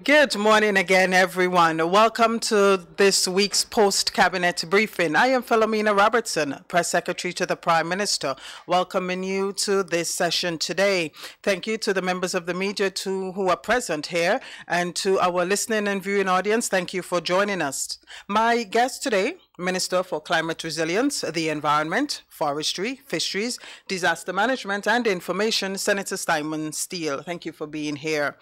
Good morning again, everyone. Welcome to this week's post-cabinet briefing. I am Philomena Robertson, Press Secretary to the Prime Minister, welcoming you to this session today. Thank you to the members of the media who are present here, and to our listening and viewing audience, thank you for joining us. My guest today, Minister for Climate Resilience, the Environment, Forestry, Fisheries, Disaster Management and Information, Senator Simon Steele. Thank you for being here.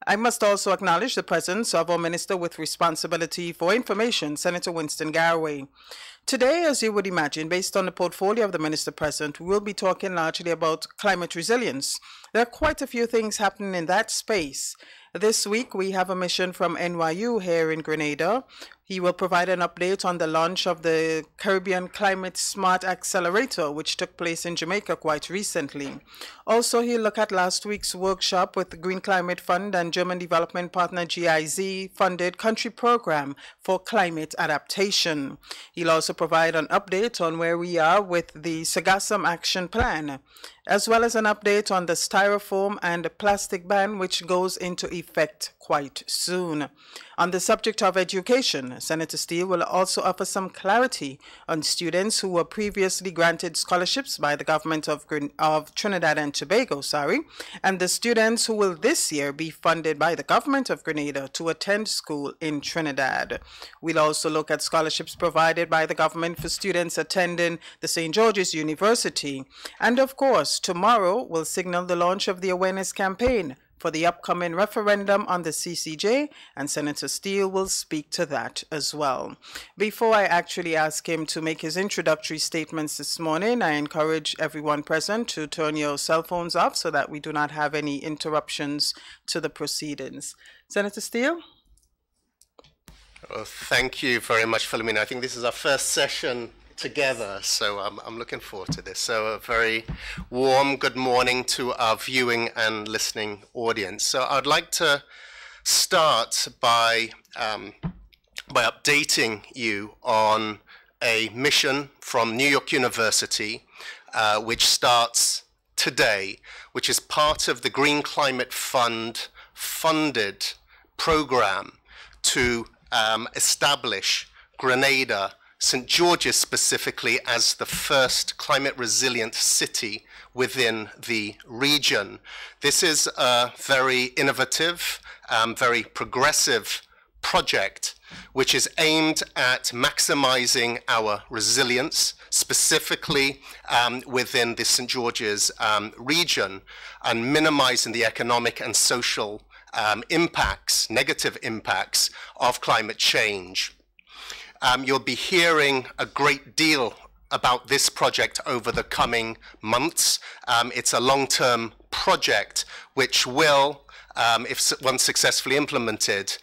I must also acknowledge the presence of our Minister with Responsibility for Information, Senator Winston Garraway. Today, as you would imagine, based on the portfolio of the Minister present, we'll be talking largely about climate resilience. There are quite a few things happening in that space. This week, we have a mission from NYU here in Grenada. He will provide an update on the launch of the Caribbean Climate Smart Accelerator, which took place in Jamaica quite recently. Also, he'll look at last week's workshop with the Green Climate Fund and German development partner GIZ funded country program for climate adaptation. He'll also provide an update on where we are with the Sagassam Action Plan, as well as an update on the styrofoam and plastic ban, which goes into effect quite soon. On the subject of education, Senator Steele will also offer some clarity on students who were previously granted scholarships by the government of Trinidad and Tobago, and the students who will this year be funded by the government of Grenada to attend school in Trinidad. We'll also look at scholarships provided by the government for students attending the St. George's University. And of course, tomorrow will signal the launch of the awareness campaign for the upcoming referendum on the CCJ, and Senator Steele will speak to that as well. Before I actually ask him to make his introductory statements this morning, I encourage everyone present to turn your cell phones off so that we do not have any interruptions to the proceedings. Senator Steele? Well, thank you very much, Philomena. I think this is our first session together, so I'm looking forward to this. So a very warm good morning to our viewing and listening audience. So I'd like to start by updating you on a mission from New York University, which starts today, which is part of the Green Climate Fund funded program to establish Grenada, St. George's specifically, as the first climate resilient city within the region. This is a very innovative, very progressive project which is aimed at maximizing our resilience, specifically within the St. George's region, and minimizing the economic and social impacts, negative impacts of climate change. You'll be hearing a great deal about this project over the coming months. It's a long-term project which will, if once successfully implemented,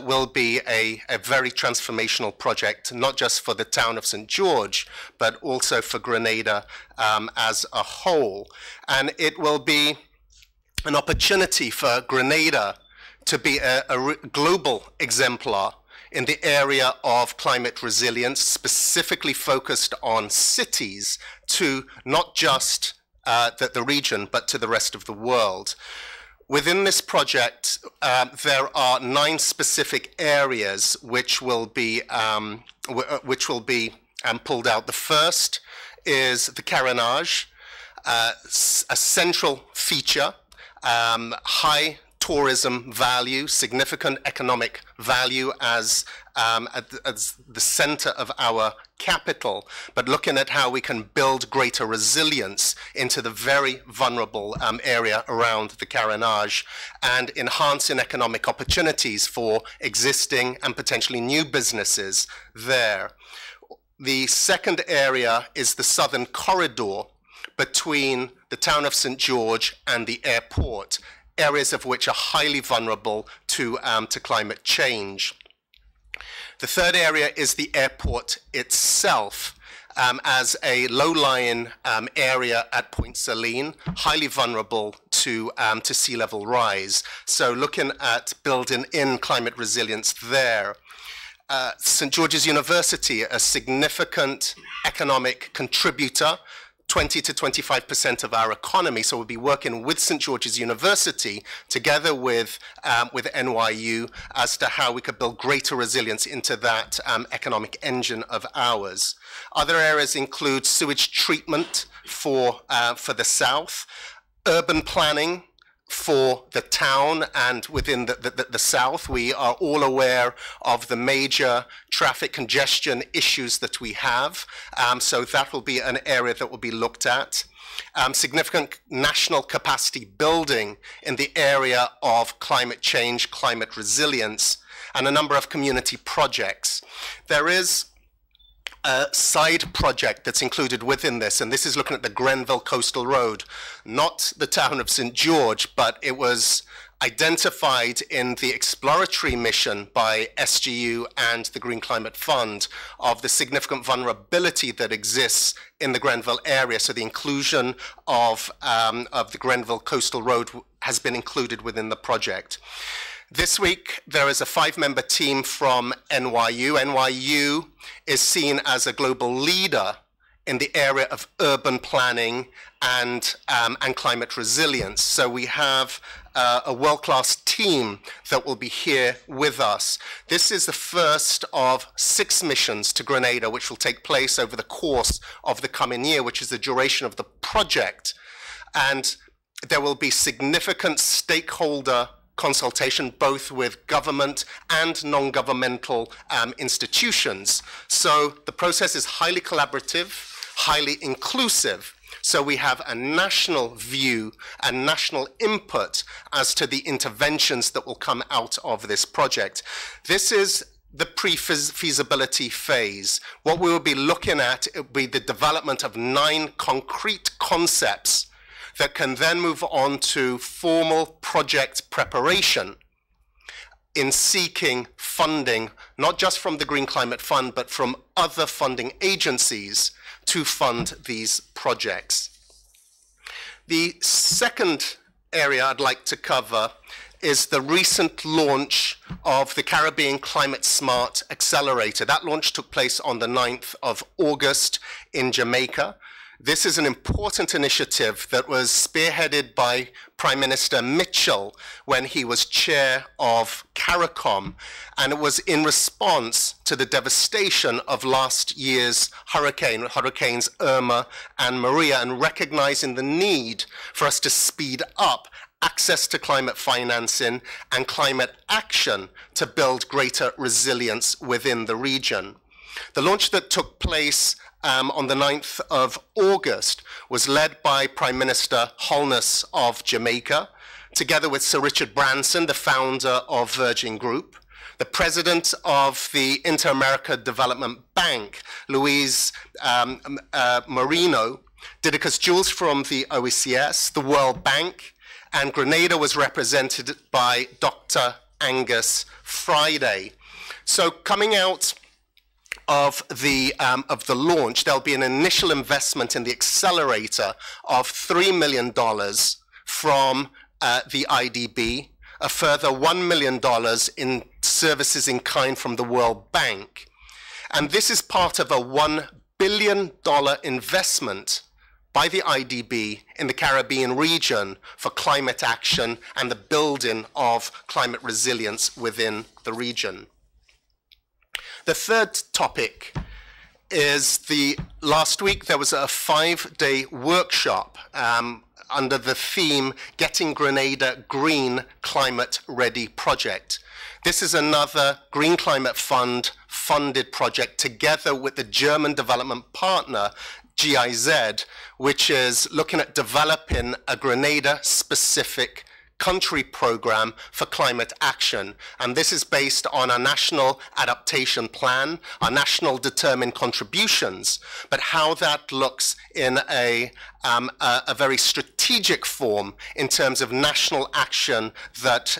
will be a very transformational project, not just for the town of St. George, but also for Grenada as a whole. And it will be an opportunity for Grenada to be a global exemplar in the area of climate resilience, specifically focused on cities, to not just the region, but to the rest of the world. Within this project, there are 9 specific areas which will be pulled out. The first is the carénage, a central feature, high tourism value, significant economic value as the center of our capital, but looking at how we can build greater resilience into the very vulnerable area around the carénage and enhancing economic opportunities for existing and potentially new businesses there. The second area is the southern corridor between the town of St. George and the airport, areas of which are highly vulnerable to climate change. The third area is the airport itself, as a low-lying area at Point Saline, highly vulnerable to sea level rise. So looking at building in climate resilience there. St. George's University, a significant economic contributor, 20 to 25% of our economy. So we'll be working with St. George's University together with NYU as to how we could build greater resilience into that economic engine of ours. Other areas include sewage treatment for the South, urban planning for the town and within the South. We are all aware of the major traffic congestion issues that we have. So that will be an area that will be looked at. Significant national capacity building in the area of climate change, climate resilience, and a number of community projects. There is a side project that's included within this, and this is looking at the Grenville Coastal Road, not the town of St. George, but it was identified in the exploratory mission by SGU and the Green Climate Fund of the significant vulnerability that exists in the Grenville area. So the inclusion of the Grenville Coastal Road has been included within the project. This week, there is a 5-member team from NYU. NYU is seen as a global leader in the area of urban planning and climate resilience. So we have a world-class team that will be here with us. This is the first of 6 missions to Grenada, which will take place over the course of the coming year, which is the duration of the project. And there will be significant stakeholder consultation, both with government and non-governmental institutions. So the process is highly collaborative, highly inclusive. So we have a national view and national input as to the interventions that will come out of this project. This is the pre-feasibility phase. What we will be looking at will be the development of 9 concrete concepts that can then move on to formal project preparation in seeking funding, not just from the Green Climate Fund, but from other funding agencies to fund these projects. The second area I'd like to cover is the recent launch of the Caribbean Climate Smart Accelerator. That launch took place on the 9th of August in Jamaica. This is an important initiative that was spearheaded by Prime Minister Mitchell when he was chair of CARICOM, and it was in response to the devastation of last year's hurricanes Irma and Maria, and recognizing the need for us to speed up access to climate financing and climate action to build greater resilience within the region. The launch that took place on the 9th of August was led by Prime Minister Holness of Jamaica, together with Sir Richard Branson, the founder of Virgin Group, the president of the Inter-America Development Bank, Luis Moreno, Didacus Jules from the OECS, the World Bank, and Grenada was represented by Dr. Angus Friday. So coming out of the launch, there'll be an initial investment in the accelerator of $3 million from the IDB, a further $1 million in services in kind from the World Bank. And this is part of a $1 billion investment by the IDB in the Caribbean region for climate action and the building of climate resilience within the region. The third topic is last week there was a 5-day workshop under the theme Getting Grenada Green Climate Ready Project. This is another Green Climate Fund funded project together with the German development partner GIZ, which is looking at developing a Grenada-specific country program for climate action. And this is based on our national adaptation plan, our national determined contributions, but how that looks in a very strategic form in terms of national action that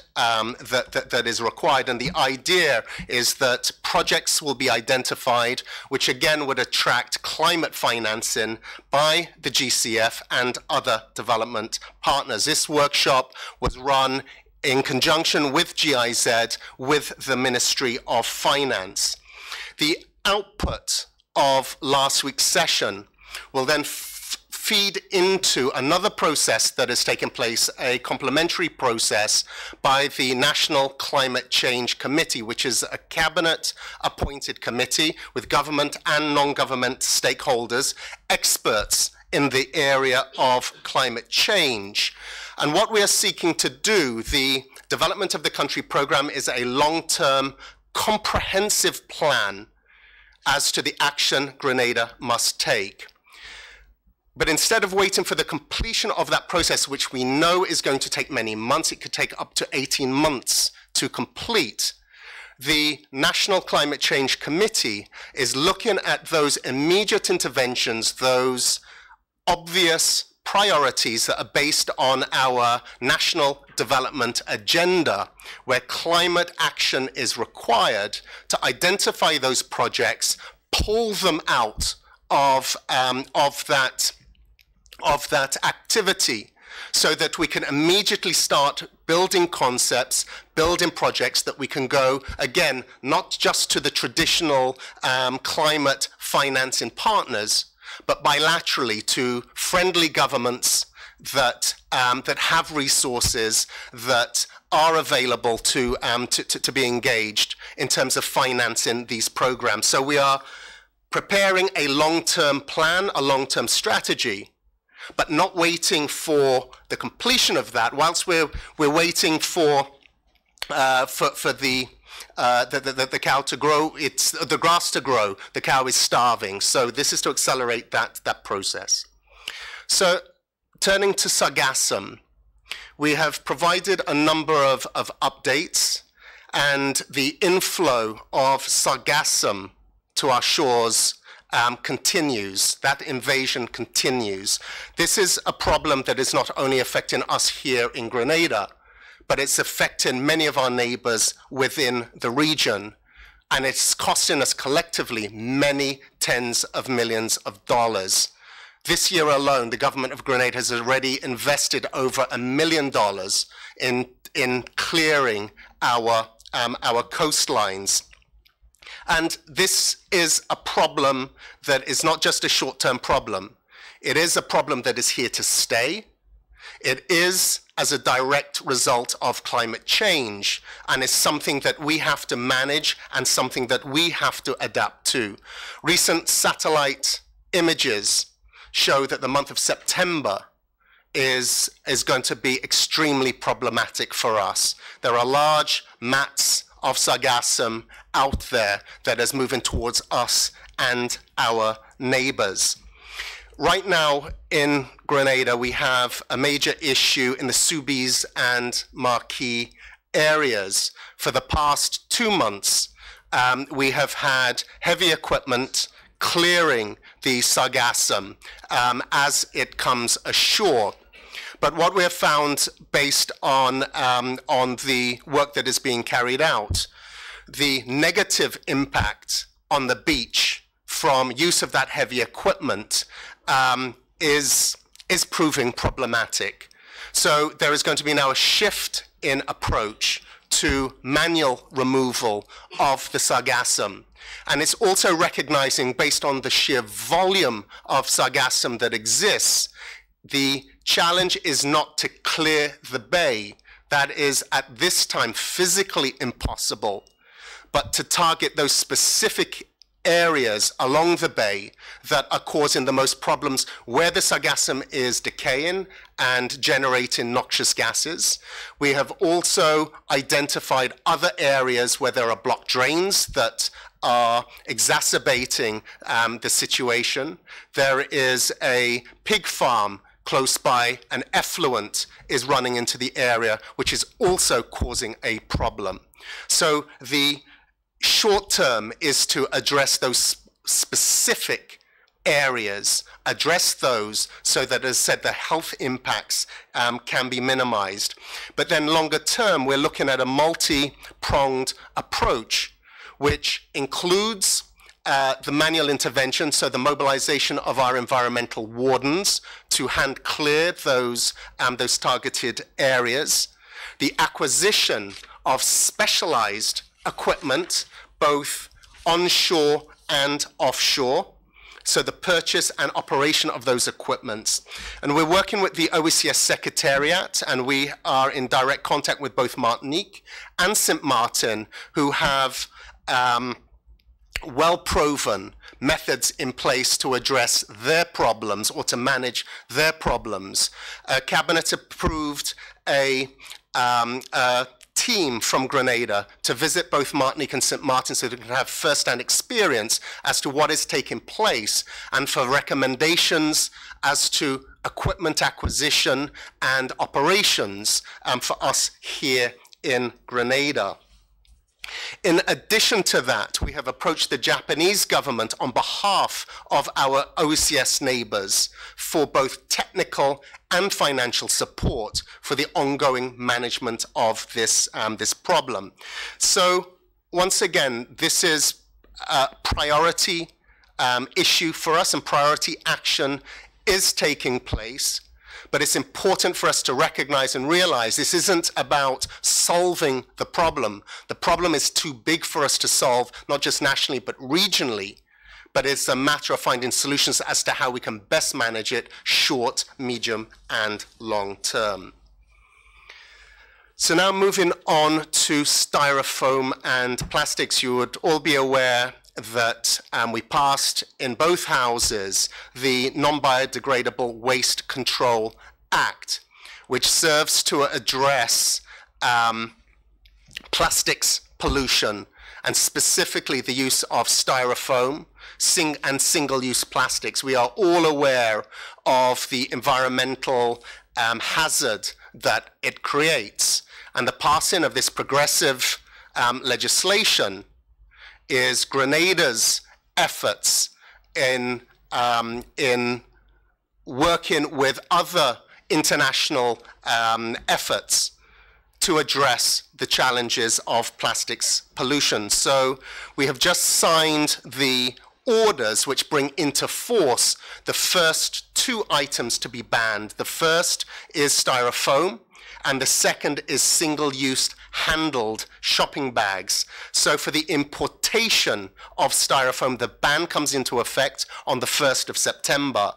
is required. And the idea is that projects will be identified, which again would attract climate financing by the GCF and other development partners. This workshop was run in conjunction with GIZ, with the Ministry of Finance. The output of last week's session will then feed into another process that has taken place, a complementary process by the National Climate Change Committee, which is a cabinet-appointed committee with government and non-government stakeholders, experts in the area of climate change. And what we are seeking to do, the development of the country program, is a long-term, comprehensive plan as to the action Grenada must take. But instead of waiting for the completion of that process, which we know is going to take many months, it could take up to 18 months to complete, the National Climate Change Committee is looking at those immediate interventions, those obvious priorities that are based on our national development agenda, where climate action is required, to identify those projects, pull them out of that activity, so that we can immediately start building concepts, building projects that we can go, again, not just to the traditional climate financing partners, but bilaterally to friendly governments that have resources that are available to be engaged in terms of financing these programs. So we are preparing a long-term plan, a long-term strategy, but not waiting for the completion of that. Whilst we're waiting for the cow to grow, it's the grass to grow, the cow is starving. So this is to accelerate that process. So turning to sargassum, we have provided a number of updates, and the inflow of sargassum to our shores continues. That invasion continues. This is a problem that is not only affecting us here in Grenada, but it's affecting many of our neighbors within the region, and it's costing us collectively many tens of millions of dollars. This year alone, the government of Grenada has already invested over $1 million in clearing our coastlines. And this is a problem that is not just a short-term problem. It is a problem that is here to stay. It is as a direct result of climate change, and is something that we have to manage and something that we have to adapt to. Recent satellite images show that the month of September is going to be extremely problematic for us. There are large mats of sargassum out there that is moving towards us and our neighbors. Right now in Grenada, we have a major issue in the Soubise and Marquis areas. For the past 2 months, we have had heavy equipment clearing the sargassum as it comes ashore. But what we have found, based on the work that is being carried out, the negative impact on the beach from use of that heavy equipment is proving problematic. So there is going to be now a shift in approach to manual removal of the sargassum. And it's also recognizing, based on the sheer volume of sargassum that exists, the challenge is not to clear the bay. That is, at this time, physically impossible, but to target those specific areas along the bay that are causing the most problems, where the sargassum is decaying and generating noxious gases. We have also identified other areas where there are blocked drains that are exacerbating the situation. There is a pig farm close by, an effluent is running into the area, which is also causing a problem. So the short term is to address those specific areas, address those so that, as I said, the health impacts can be minimized. But then longer term, we're looking at a multi-pronged approach, which includes the manual intervention, so the mobilization of our environmental wardens to hand clear those targeted areas, the acquisition of specialized equipment, both onshore and offshore, so the purchase and operation of those equipments. And we're working with the OECS Secretariat, and we are in direct contact with both Martinique and St. Martin, who have well-proven methods in place to address their problems or to manage their problems. Cabinet approved a team from Grenada to visit both Martinique and St. Martin so they can have first-hand experience as to what is taking place and for recommendations as to equipment acquisition and operations for us here in Grenada. In addition to that, we have approached the Japanese government on behalf of our OCS neighbors for both technical and financial support for the ongoing management of this, this problem. So once again, this is a priority issue for us, and priority action is taking place. But it's important for us to recognize and realize this isn't about solving the problem. The problem is too big for us to solve, not just nationally, but regionally. But it's a matter of finding solutions as to how we can best manage it short, medium, and long term. So now moving on to styrofoam and plastics, you would all be aware that we passed in both houses the Non-Biodegradable Waste Control Act, which serves to address plastics pollution, and specifically the use of styrofoam and single-use plastics. We are all aware of the environmental hazard that it creates, and the passing of this progressive legislation is Grenada's efforts in working with other international efforts to address the challenges of plastics pollution. So we have just signed the orders which bring into force the first two items to be banned. The first is styrofoam, and the second is single-use handled shopping bags. So for the importation of styrofoam, the ban comes into effect on the 1st of September,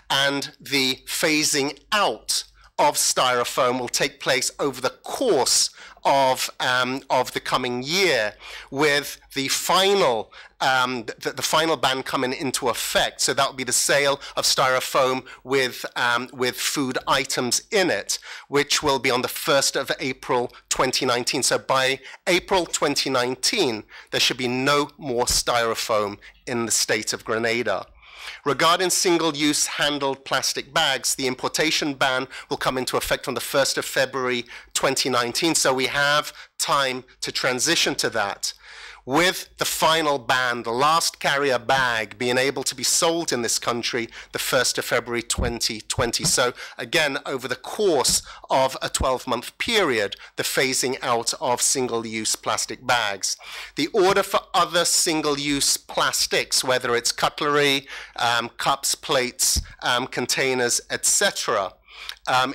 and the phasing out of styrofoam will take place over the course of the coming year, with the final final ban coming into effect. So that will be the sale of styrofoam with food items in it, which will be on the 1st of April 2019. So by April 2019, there should be no more styrofoam in the state of Grenada. Regarding single-use handled plastic bags, the importation ban will come into effect on the 1st of February 2019, so we have time to transition to that. With the final ban, the last carrier bag being able to be sold in this country the 1st of February 2020. So again, over the course of a 12-month period, the phasing out of single-use plastic bags. The order for other single-use plastics, whether it's cutlery, cups, plates, containers, etc.,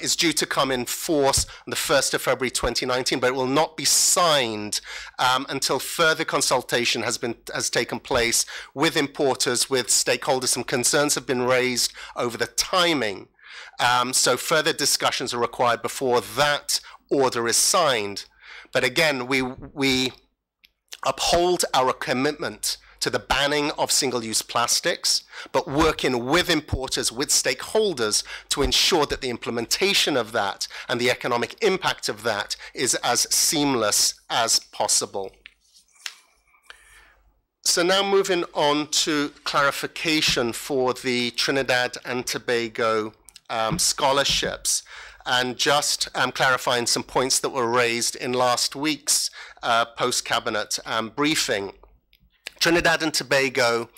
is due to come in force on the 1st of February 2019, but it will not be signed until further consultation has taken place with importers, with stakeholders. Some concerns have been raised over the timing. So further discussions are required before that order is signed. But again, we uphold our commitment to the banning of single-use plastics, but working with importers, with stakeholders, to ensure that the implementation of that and the economic impact of that is as seamless as possible. So now moving on to clarification for the Trinidad and Tobago scholarships, and just clarifying some points that were raised in last week's post-cabinet briefing. Trinidad and Tobago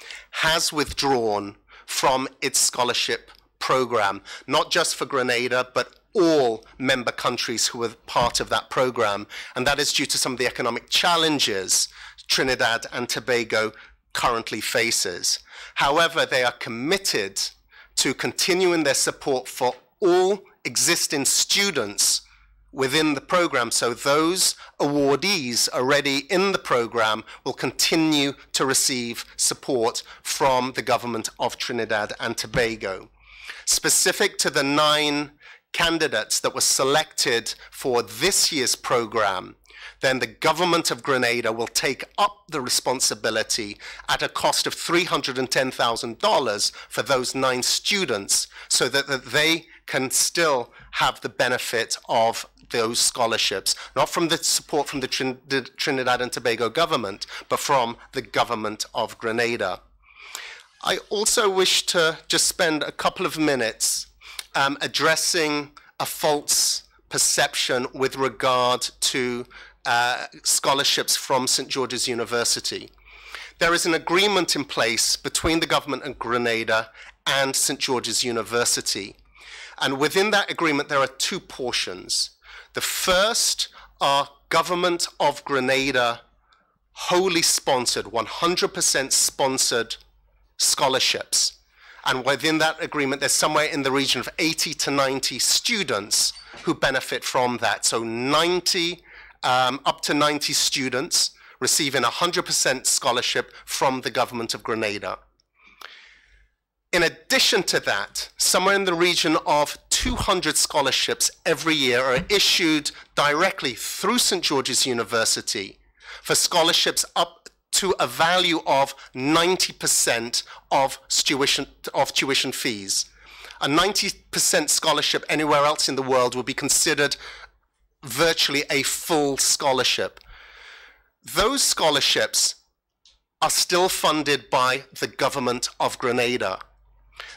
has withdrawn from its scholarship program, not just for Grenada, but all member countries who were part of that program. And that is due to some of the economic challenges Trinidad and Tobago currently faces. However, they are committed to continuing their support for all existing students within the program. So those awardees already in the program will continue to receive support from the government of Trinidad and Tobago. Specific to the 9 candidates that were selected for this year's program, then the government of Grenada will take up the responsibility at a cost of $310,000 for those 9 students, so that they can still have the benefit of those scholarships, not from the support from the Trinidad and Tobago government, but from the government of Grenada. I also wish to just spend a couple of minutes addressing a false perception with regard to scholarships from St. George's University. There is an agreement in place between the government of Grenada and St. George's University. And within that agreement, there are 2 portions. The first are government of Grenada wholly sponsored, 100% sponsored scholarships. And within that agreement, there's somewhere in the region of 80 to 90 students who benefit from that. So up to 90 students receiving 100% scholarship from the government of Grenada. In addition to that, somewhere in the region of 200 scholarships every year are issued directly through St. George's University for scholarships up to a value of 90% of tuition fees. A 90% scholarship anywhere else in the world would be considered virtually a full scholarship. Those scholarships are still funded by the government of Grenada.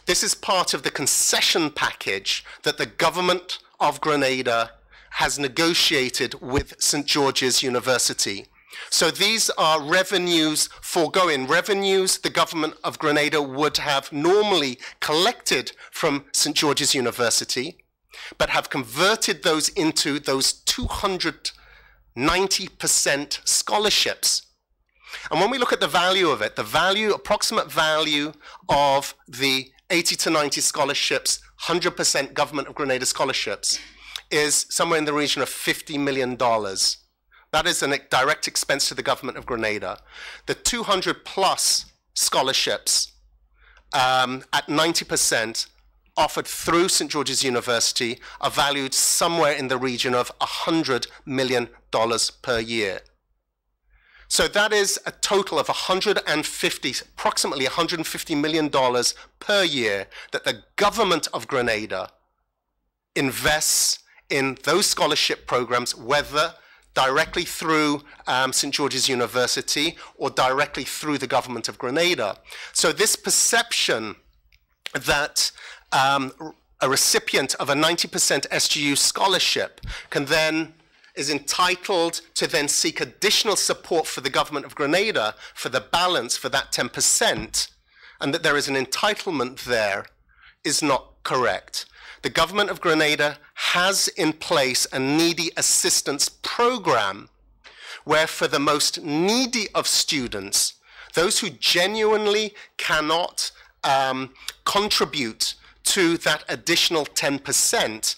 This is part of the concession package that the government of Grenada has negotiated with St. George's University. So these are revenues, foregoing revenues the government of Grenada would have normally collected from St. George's University, but have converted those into those 290% scholarships. And when we look at the value of it, the approximate value of the 80 to 90 scholarships, 100% government of Grenada scholarships, is somewhere in the region of $50 million. That is a direct expense to the government of Grenada. The 200 plus scholarships at 90% offered through St. George's University are valued somewhere in the region of $100 million per year. So that is a total of approximately $150 million per year that the government of Grenada invests in those scholarship programs, whether directly through St. George's University or directly through the government of Grenada. So this perception that a recipient of a 90% SGU scholarship is entitled to then seek additional support for the government of Grenada for the balance for that 10%, and that there is an entitlement there, is not correct. The government of Grenada has in place a needy assistance program where for the most needy of students, those who genuinely cannot contribute to that additional 10%,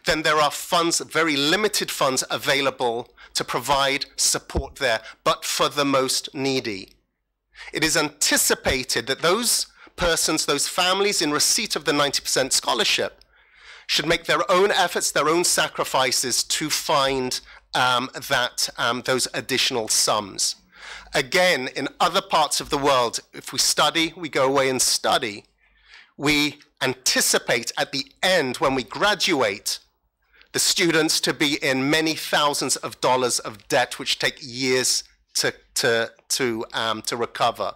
then there are funds, very limited funds available to provide support there, but for the most needy. It is anticipated that those persons, those families in receipt of the 90% scholarship should make their own efforts, their own sacrifices to find those additional sums. Again, in other parts of the world, if we study, we go away and study, we anticipate at the end when we graduate the students to be in many thousands of dollars of debt, which take years to recover.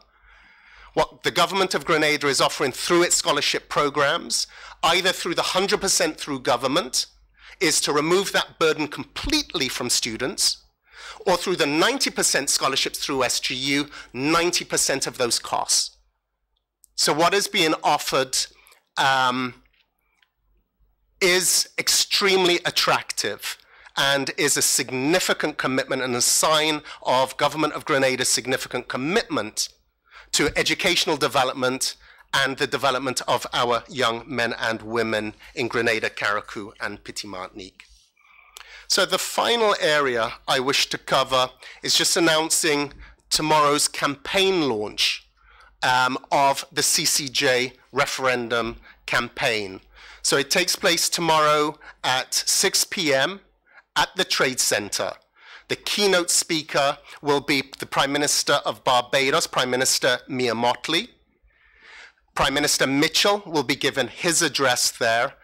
What the government of Grenada is offering through its scholarship programs, either through the 100% through government, is to remove that burden completely from students, or through the 90% scholarships through SGU, 90% of those costs. So what is being offered is extremely attractive and is a significant commitment and a sign of government of Grenada's significant commitment to educational development and the development of our young men and women in Grenada, Carriacou, and Petit Martinique. So the final area I wish to cover is just announcing tomorrow's campaign launch of the CCJ referendum campaign. So it takes place tomorrow at 6 p.m. at the Trade Center. The keynote speaker will be the Prime Minister of Barbados, Prime Minister Mia Mottley. Prime Minister Mitchell will be given his address there,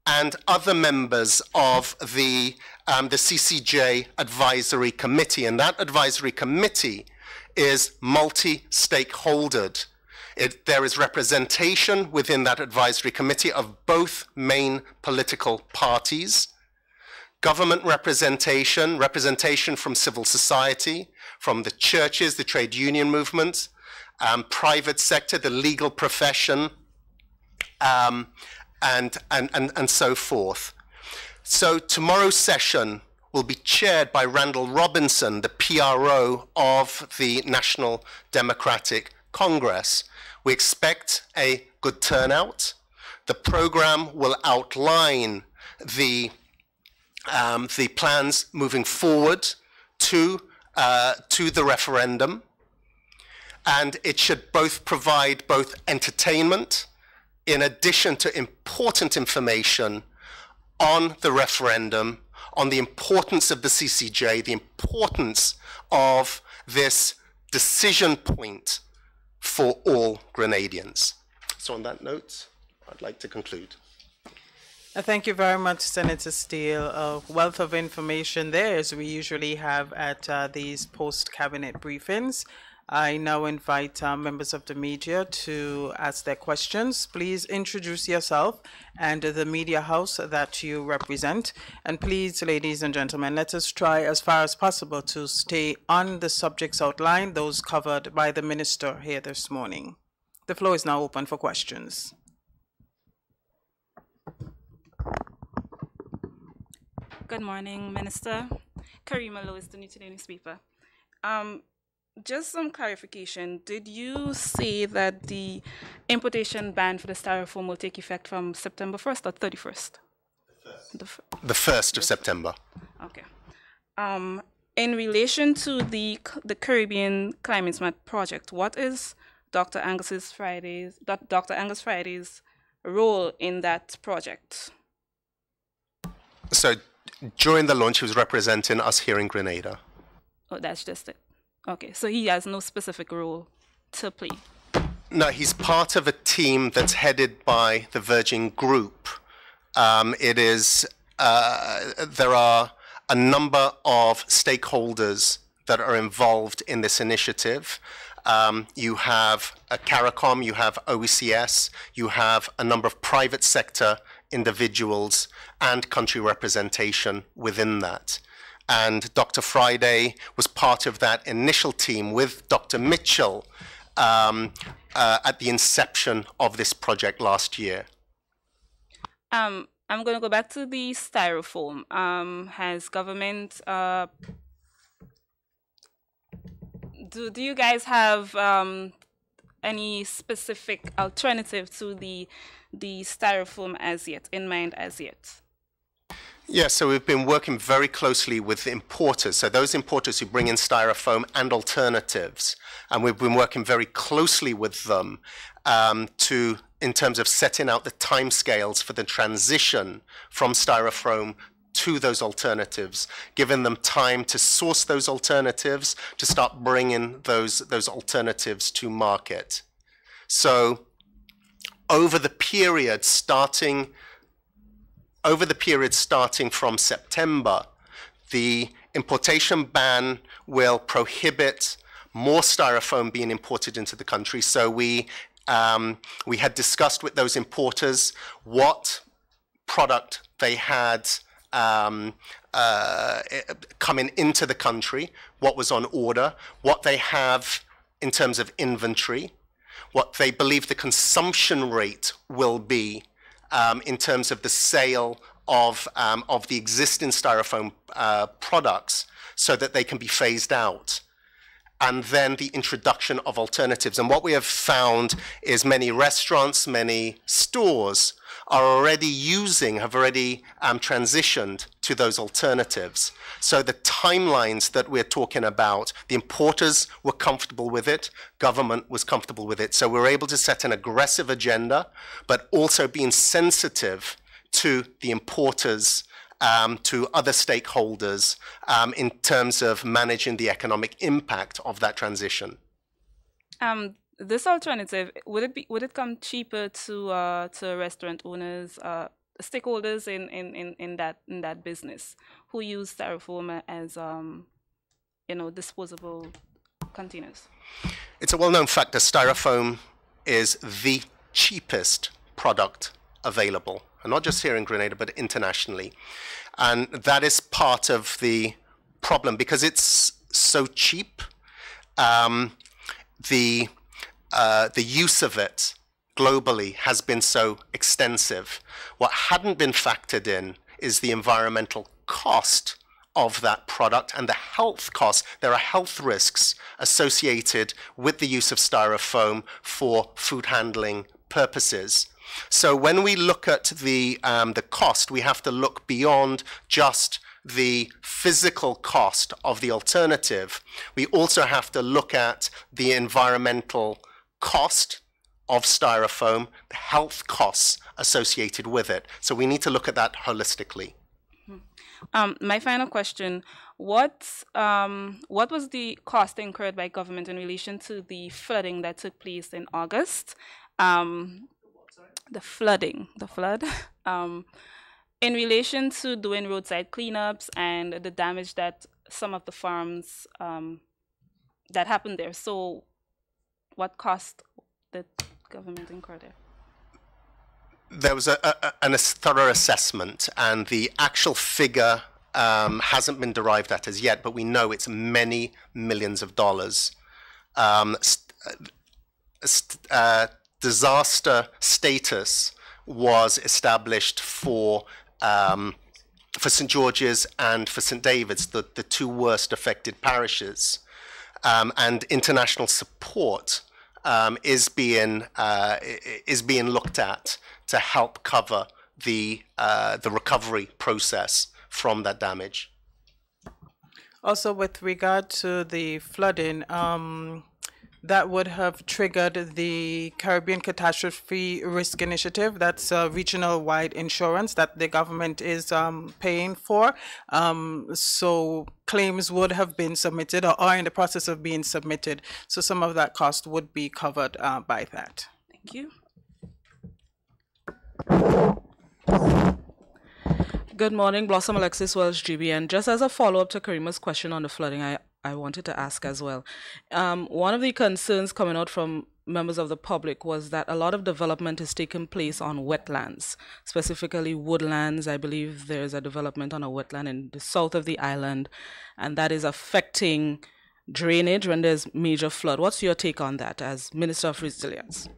and other members of the CCJ Advisory Committee. And that advisory committee is multi-stakeholdered. There is representation within that advisory committee of both main political parties, government representation, representation from civil society, from the churches, the trade union movement, private sector, the legal profession, and so forth. So tomorrow's session will be chaired by Randall Robinson, the PRO of the National Democratic Congress. We expect a good turnout. The program will outline the plans moving forward to the referendum, and it should both provide both entertainment in addition to important information on the referendum, on the importance of the CCJ, the importance of this decision point for all Grenadians. So on that note, I'd like to conclude. Thank you very much, Senator Steele. A wealth of information there, as we usually have at these post-cabinet briefings. I now invite members of the media to ask their questions. Please introduce yourself and the media house that you represent. And please, ladies and gentlemen, let us try as far as possible to stay on the subjects outlined, those covered by the minister here this morning. The floor is now open for questions. Good morning, Minister. Karima Lewis, the New Today newspaper. Just some clarification. Did you say that the importation ban for the styrofoam will take effect from September 1st or 31st? The 1st of September. Okay. In relation to the Caribbean Climate Smart project, what is Dr. Angus Friday's role in that project? So during the launch, he was representing us here in Grenada. Oh, that's just it. Okay, so he has no specific role to play. No, he's part of a team that's headed by the Virgin Group. There are a number of stakeholders that are involved in this initiative. You have CARICOM, you have OECS, you have a number of private sector individuals and country representation within that. And Dr. Friday was part of that initial team with Dr. Mitchell at the inception of this project last year. I'm going to go back to the styrofoam. Has government, do you guys have any specific alternative to the styrofoam as yet, in mind as yet? Yeah, so we've been working very closely with importers, so those importers who bring in styrofoam and alternatives, and we've been working very closely with them in terms of setting out the timescales for the transition from styrofoam to those alternatives, giving them time to source those alternatives, to start bringing those alternatives to market. So over the period starting from September, the importation ban will prohibit more styrofoam being imported into the country. So we had discussed with those importers what product they had coming into the country, what was on order, what they have in terms of inventory, what they believe the consumption rate will be in terms of the sale of the existing styrofoam products so that they can be phased out. And then the introduction of alternatives. And what we have found is many restaurants, many stores have already transitioned to those alternatives. So the timelines that we're talking about, the importers were comfortable with it, government was comfortable with it. So we're able to set an aggressive agenda, but also being sensitive to the importers, to other stakeholders in terms of managing the economic impact of that transition. This alternative, would it come cheaper to restaurant owners, stakeholders in that business who use styrofoam as disposable containers? It's a well-known fact that styrofoam is the cheapest product available, and not just here in Grenada but internationally, and that is part of the problem because it's so cheap. The use of it globally has been so extensive. What hadn't been factored in is the environmental cost of that product and the health costs. There are health risks associated with the use of styrofoam for food handling purposes. So when we look at the cost, we have to look beyond just the physical cost of the alternative. We also have to look at the environmental cost of styrofoam, the health costs associated with it. So we need to look at that holistically. My final question, what was the cost incurred by government in relation to the flooding that took place in August? The flood, in relation to doing roadside cleanups and the damage that some of the farms that happened there. So what cost did government incur there? There was a thorough assessment, and the actual figure hasn't been derived at as yet, but we know it's many millions of dollars. Disaster status was established for St. George's and for St. David's, the two worst affected parishes, and international support is being looked at to help cover the recovery process from that damage. Also, with regard to the flooding, that would have triggered the Caribbean Catastrophe Risk Initiative. That's a regional-wide insurance that the government is paying for. So claims would have been submitted or are in the process of being submitted. So some of that cost would be covered by that. Thank you. Good morning, Blossom Alexis Wells, GBN. Just as a follow-up to Karima's question on the flooding, I wanted to ask as well. One of the concerns coming out from members of the public was that a lot of development is taking place on wetlands, specifically woodlands. I believe there's a development on a wetland in the south of the island, and that is affecting drainage when there's major flood. What's your take on that as Minister of Resilience?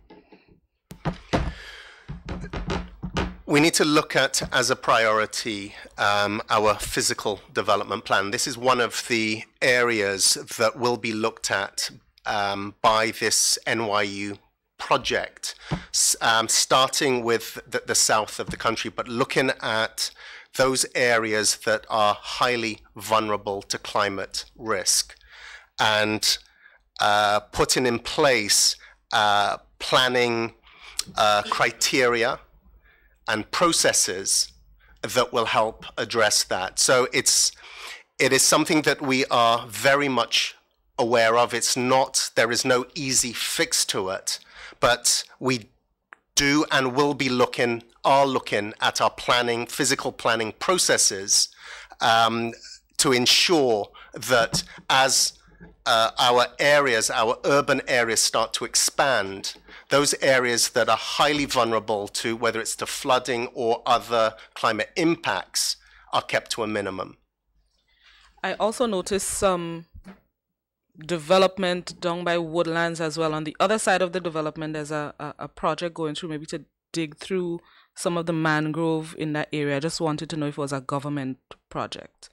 We need to look at, as a priority, our physical development plan. This is one of the areas that will be looked at by this NYU project, starting with the south of the country, but looking at those areas that are highly vulnerable to climate risk and putting in place planning criteria and processes that will help address that. So it is something that we are very much aware of. There is no easy fix to it, but we do and will be looking at our physical planning processes to ensure that as our urban areas start to expand, those areas that are highly vulnerable to whether it's to flooding or other climate impacts are kept to a minimum. I also noticed some development done by woodlands as well. On the other side of the development, there's a project going through maybe to dig through some of the mangrove in that area. I just wanted to know if it was a government project.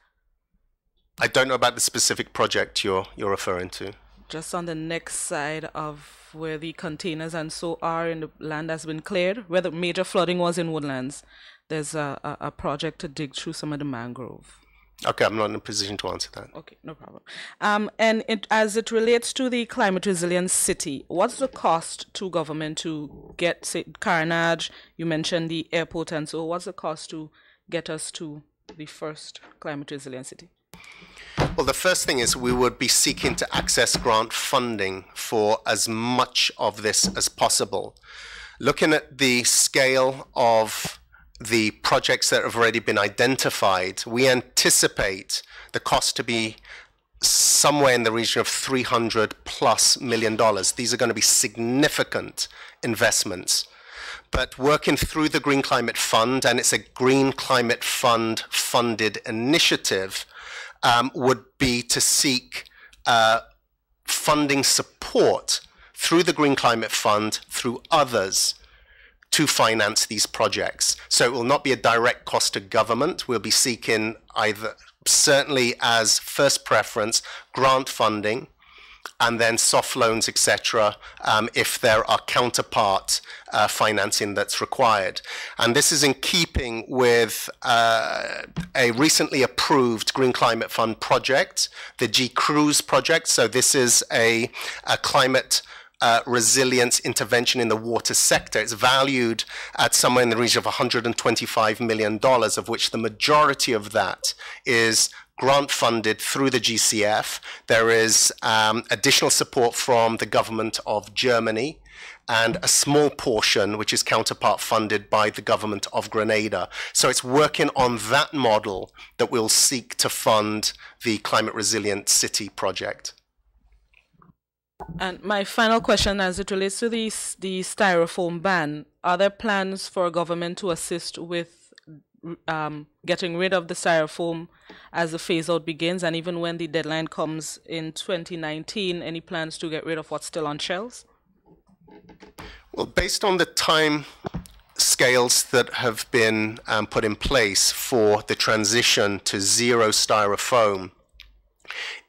I don't know about the specific project you're referring to. Just on the next side of where the containers and so are in the land that's been cleared, where the major flooding was in woodlands. there's a project to dig through some of the mangrove. Okay, I'm not in a position to answer that. Okay, no problem. And as it relates to the climate resilient city, what's the cost to government to get, say, Carnage, you mentioned the airport, and so what's the cost to get us to the first climate resilient city? Well, the first thing is we would be seeking to access grant funding for as much of this as possible. Looking at the scale of the projects that have already been identified, we anticipate the cost to be somewhere in the region of $300+ million. These are going to be significant investments. But working through the Green Climate Fund, and it's a Green Climate Fund funded initiative, would be to seek funding support through the Green Climate Fund, through others, to finance these projects. So it will not be a direct cost to government. We'll be seeking either, certainly as first preference, grant funding, and then soft loans, etc., if there are counterpart financing that's required. And this is in keeping with a recently approved Green Climate Fund project, the G-Cruise project. So this is a climate resilience intervention in the water sector. It's valued at somewhere in the region of $125 million, of which the majority of that is grant funded through the GCF. There is additional support from the government of Germany, and a small portion which is counterpart funded by the government of Grenada. So it's working on that model that will seek to fund the Climate Resilient City project. And my final question, as it relates to the styrofoam ban, are there plans for government to assist with getting rid of the styrofoam as the phase-out begins, and even when the deadline comes in 2019, any plans to get rid of what's still on shelves? Well, based on the time scales that have been put in place for the transition to zero styrofoam,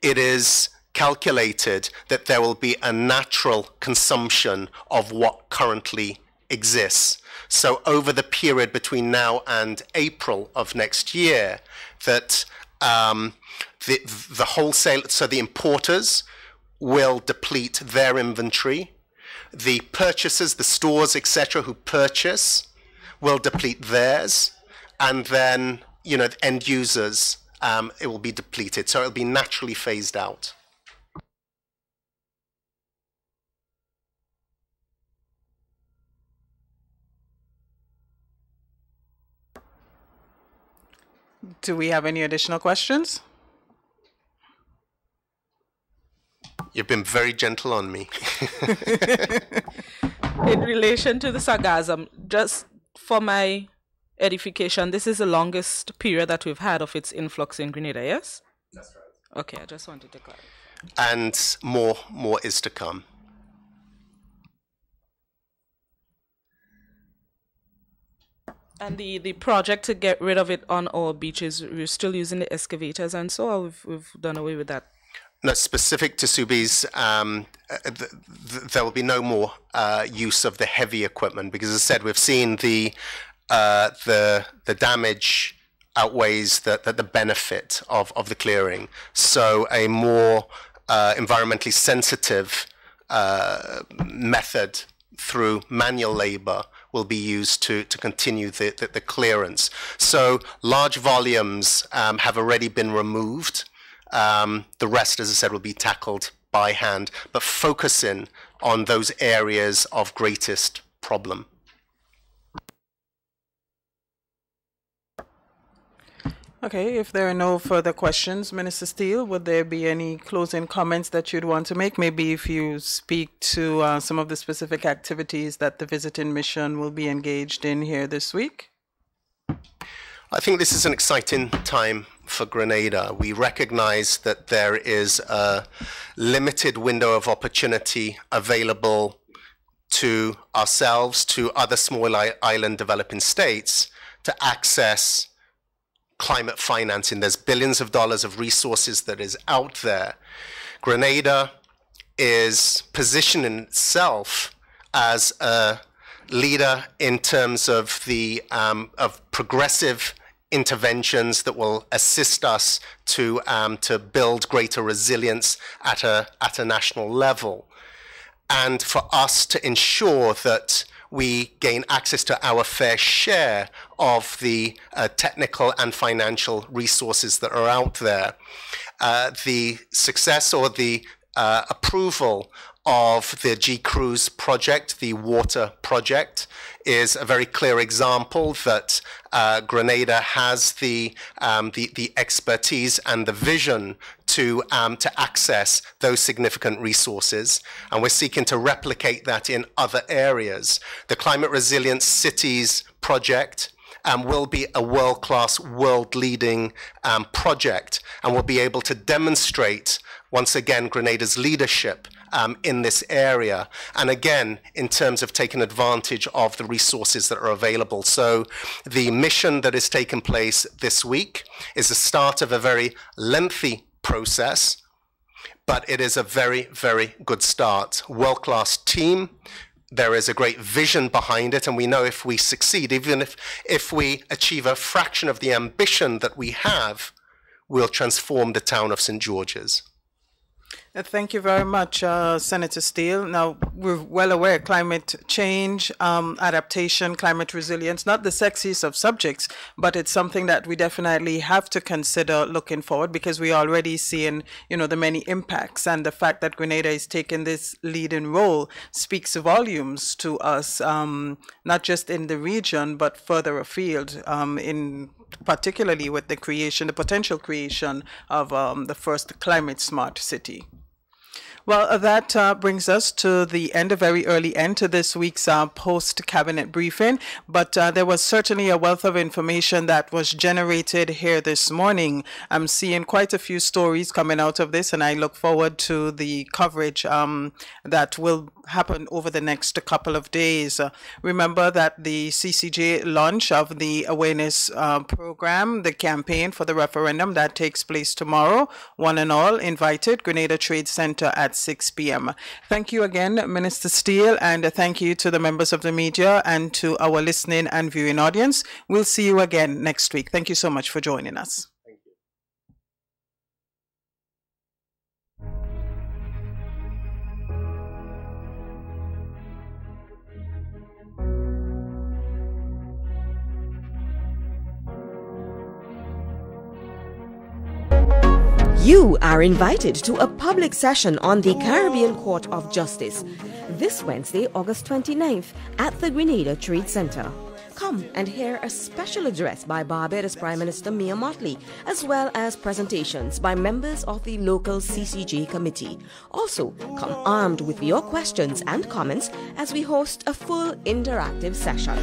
it is calculated that there will be a natural consumption of what currently exists. So over the period between now and April of next year, that the wholesale, so the importers will deplete their inventory. The purchasers, the stores, etc., who purchase will deplete theirs, and then, you know, the end users, it will be depleted. So it'll be naturally phased out. Do we have any additional questions? You've been very gentle on me. In relation to the sargassum, just for my edification, this is the longest period that we've had of its influx in Grenada, yes? That's right. Okay, I just wanted to clarify. And more is to come. And the project to get rid of it on our beaches, we're still using the excavators, and so we've done away with that. No, specific to Soubise, there will be no more use of the heavy equipment, because, as I said, we've seen the damage outweighs the benefit of the clearing. So a more environmentally sensitive method through manual labor will be used to continue the clearance. So large volumes have already been removed. The rest, as I said, will be tackled by hand, but focusing on those areas of greatest problem. Okay, if there are no further questions, Minister Steele, would there be any closing comments that you'd want to make? Maybe if you speak to some of the specific activities that the visiting mission will be engaged in here this week? I think this is an exciting time for Grenada. We recognize that there is a limited window of opportunity available to ourselves, to other small island developing states, to access climate financing. There's billions of dollars of resources that is out there. Grenada is positioning itself as a leader in terms of the of progressive interventions that will assist us to build greater resilience at a national level, and for us to ensure that we gain access to our fair share of the technical and financial resources that are out there. The success or the approval of the G-Cruise project, the water project, is a very clear example that Grenada has the expertise and the vision to access those significant resources, and we're seeking to replicate that in other areas. The Climate Resilient Cities project will be a world-class, world-leading project, and will be able to demonstrate, once again, Grenada's leadership in this area, and again, in terms of taking advantage of the resources that are available. So the mission that has taken place this week is the start of a very lengthy process, but it is a very, very good start. World-class team. There is a great vision behind it, and we know if we succeed, even if we achieve a fraction of the ambition that we have, we'll transform the town of St. George's. Thank you very much, Senator Steele. Now, we're well aware climate change, adaptation, climate resilience, not the sexiest of subjects, but it's something that we definitely have to consider looking forward, because we're already seeing, the many impacts, and the fact that Grenada is taking this leading role speaks volumes to us, not just in the region, but further afield, particularly with the potential creation of the first climate smart city. Well, that brings us to the end, a very early end to this week's post-cabinet briefing, but there was certainly a wealth of information that was generated here this morning. I'm seeing quite a few stories coming out of this, and I look forward to the coverage that will happen over the next couple of days. Remember that the CCJ launch of the awareness program, the campaign for the referendum, that takes place tomorrow. One and all invited, Grenada Trade Center at 6 p.m. Thank you again, Minister Steele, and thank you to the members of the media and to our listening and viewing audience. We'll see you again next week. Thank you so much for joining us. You are invited to a public session on the Caribbean Court of Justice this Wednesday, August 29th at the Grenada Trade Center. Come and hear a special address by Barbados Prime Minister Mia Mottley, as well as presentations by members of the local CCJ committee. Also, come armed with your questions and comments as we host a full interactive session.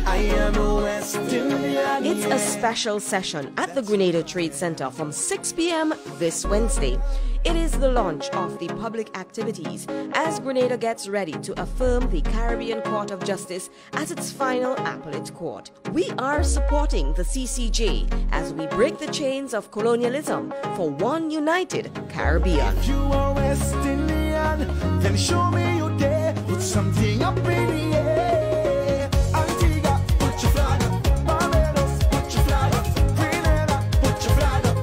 It's a special session at the Grenada Trade Center from 6 p.m. this Wednesday. It is the launch of the public activities as Grenada gets ready to affirm the Caribbean Court of Justice as its final appellate court. We are supporting the CCJ as we break the chains of colonialism for one united Caribbean. If you are West Indian, then show me your day. Put something up in the air. Antigua, put your flag up. Barbados, put your flag up. Grenada, put your flag up.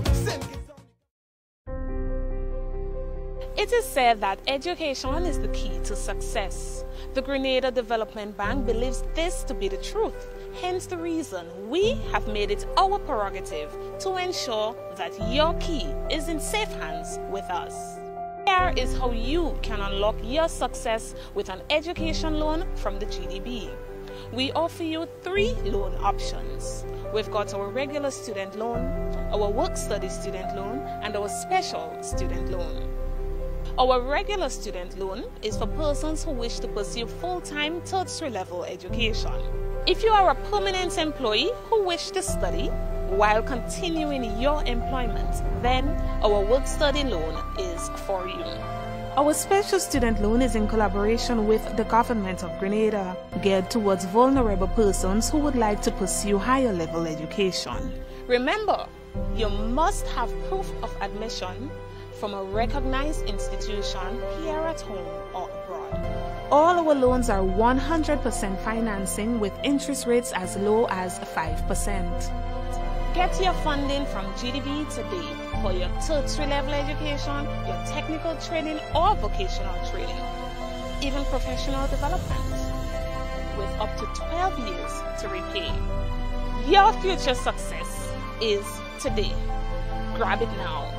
It is said that education is the key to success. The Grenada Development Bank believes this to be the truth. Hence the reason we have made it our prerogative to ensure that your key is in safe hands with us. Here is how you can unlock your success with an education loan from the GDB. We offer you 3 loan options. We've got our regular student loan, our work-study student loan, and our special student loan. Our regular student loan is for persons who wish to pursue full-time tertiary level education. If you are a permanent employee who wish to study while continuing your employment, then our work-study loan is for you. Our special student loan is in collaboration with the government of Grenada, geared towards vulnerable persons who would like to pursue higher level education. Remember, you must have proof of admission from a recognized institution here at home or abroad. All our loans are 100% financing with interest rates as low as 5%. Get your funding from GDB today for your tertiary level education, your technical training or vocational training, even professional development, with up to 12 years to repay. Your future success is today. Grab it now.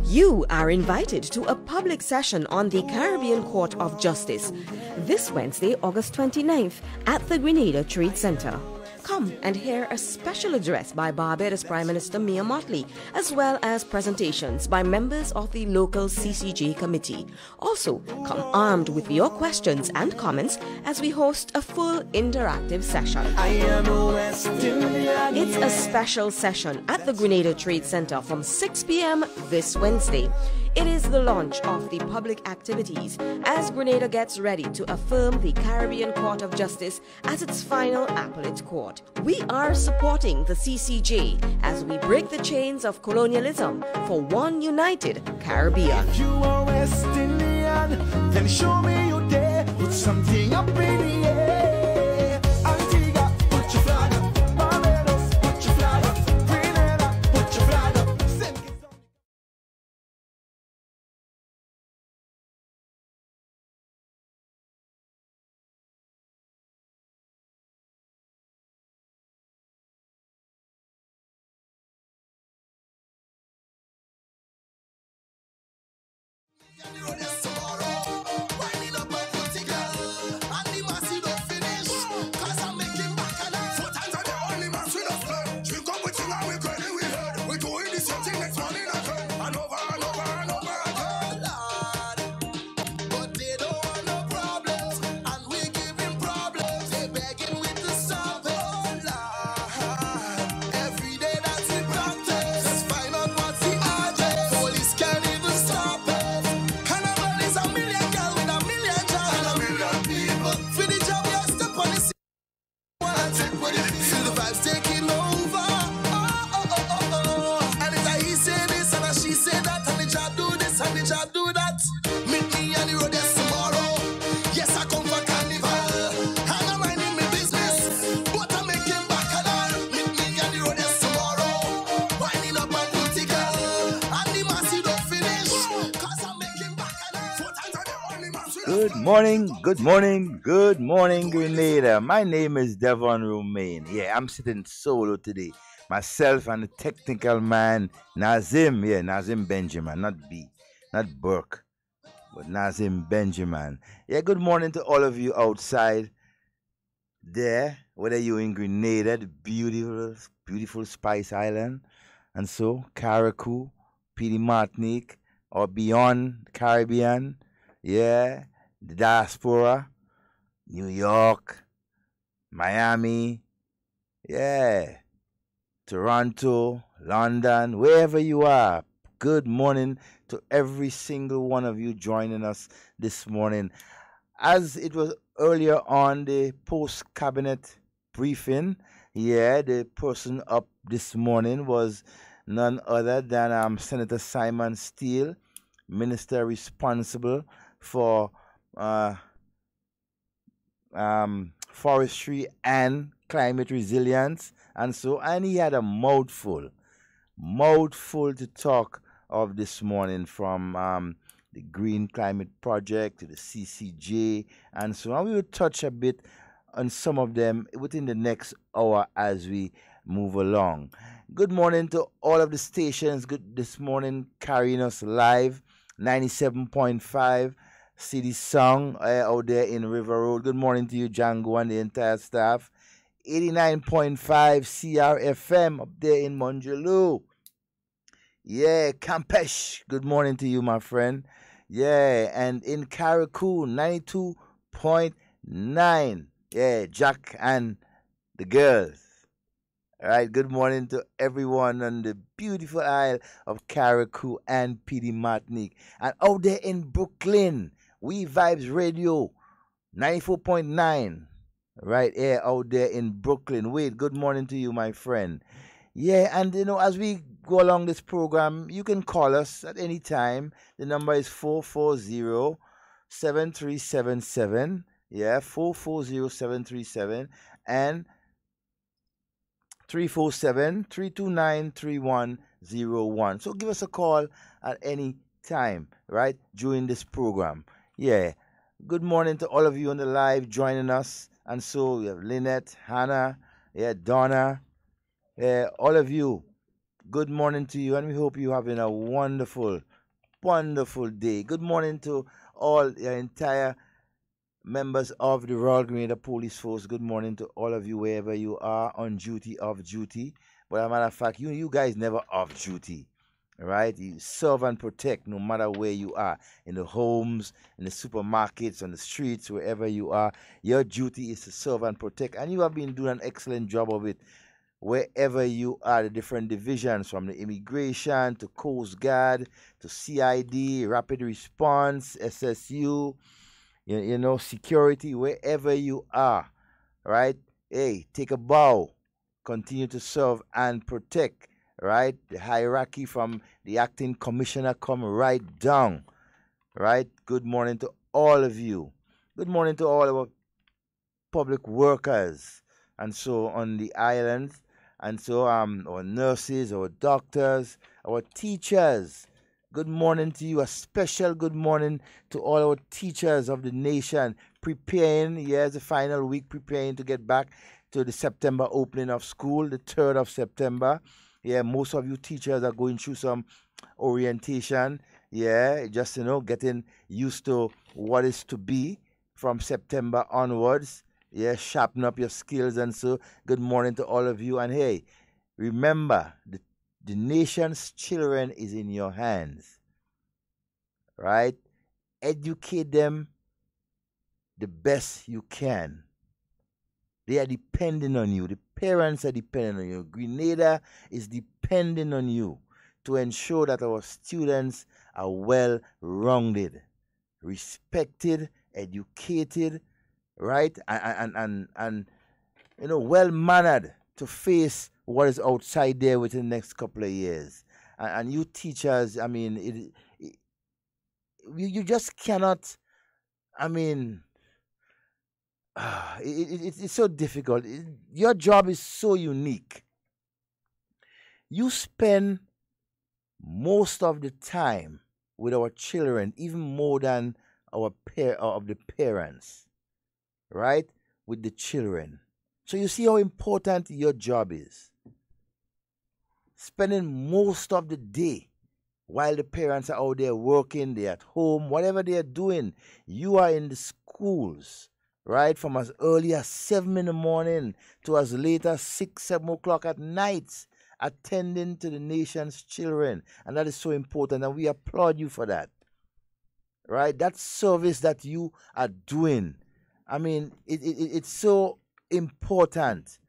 You are invited to a public session on the Caribbean Court of Justice this Wednesday, August 29th at the Grenada Trade Center. Come and hear a special address by Barbados Prime Minister Mia Mottley, as well as presentations by members of the local CCJ committee. Also, come armed with your questions and comments as we host a full interactive session. I am a West Indian. It's a special session at the Grenada Trade Center from 6 p.m. this Wednesday. It is the launch of the public activities as Grenada gets ready to affirm the Caribbean Court of Justice as its final appellate court. We are supporting the CCJ as we break the chains of colonialism for one united Caribbean. If you are West Indian, then show me your day. Put something up in the air. Antigua, put your flag up. Barbados, put your flag up. Grenada, put your flag up. Good morning, Grenada. My name is Devon Romain. Yeah, I'm sitting solo today. Myself and the technical man, Nazim. Yeah, Nazim Benjamin, not B, not Burke, but Nazim Benjamin. Yeah, good morning to all of you outside there, whether you're in Grenada, the beautiful Spice Island, and so, Carriacou, Petite Martinique, or beyond the Caribbean. Yeah, the diaspora, New York, Miami, yeah, Toronto, London, wherever you are. Good morning to every single one of you joining us this morning. As it was earlier on the post-cabinet briefing, yeah, the person up this morning was none other than Senator Simon Steele, minister responsible for forestry and climate resilience, and he had a mouthful to talk of this morning, from the Green Climate Project to the CCJ, and so on. We will touch a bit on some of them within the next hour as we move along. Good morning to all of the stations this morning carrying us live. 97.5 City Song out there in River Road. Good morning to you, Django, and the entire staff. 89.5 CRFM up there in Monjaloo. Yeah, Campeche. Good morning to you, my friend. Yeah, and in Carriacou, 92.9. Yeah, Jack and the girls. All right, good morning to everyone on the beautiful isle of Carriacou and Petite Martinique. And out there in Brooklyn, We Vibes Radio, 94.9. Right here out there in Brooklyn. Wade, good morning to you, my friend. Yeah, and as we go along this program, you can call us at any time. The number is 440-7377. Yeah, 440-737 and 347-329-3101. So give us a call at any time, right, during this program. Yeah. Good morning to all of you on the live joining us. And so we have Lynette, Hannah, yeah, Donna, all of you. Good morning to you, and we hope you're having a wonderful, wonderful day. Good morning to all the entire members of the Royal Grenada Police Force. Good morning to all of you wherever you are on duty, off duty. But as a matter of fact, you guys never off duty, right? You serve and protect no matter where you are, in the homes, in the supermarkets, on the streets, wherever you are. Your duty is to serve and protect, and you have been doing an excellent job of it. Wherever you are, the different divisions, from the immigration to Coast Guard to CID, Rapid Response, SSU, you know, security, wherever you are, right? Hey, take a bow, continue to serve and protect, right? The hierarchy from the acting commissioner come right down, right? Good morning to all of you. Good morning to all our public workers, and so on the islands, and so our nurses, our doctors, our teachers. Good morning to you. A special good morning to all our teachers of the nation, preparing, yes, the final week, preparing to get back to the September opening of school, the 3rd of September. Yeah, most of you teachers are going through some orientation. Yeah, just, getting used to what is to be from September onwards. Yeah, sharpen up your skills. And so good morning to all of you. And hey, remember, the nation's children is in your hands, right? Educate them the best you can. They are depending on you. The parents are depending on you. Grenada is depending on you to ensure that our students are well-rounded, respected, educated, right? And well-mannered to face what is outside there within the next couple of years. And you teachers, I mean, you just cannot, I mean, it's so difficult. Your job is so unique. You spend most of the time with our children, even more than our of the parents, right? With the children. So you see how important your job is. Spending most of the day while the parents are out there working, they're at home, whatever they are doing, you are in the schools, right? From as early as 7 in the morning to as late as 6, 7 o'clock at night, attending to the nation's children. And that is so important, and we applaud you for that, right? That service that you are doing, I mean, it's so important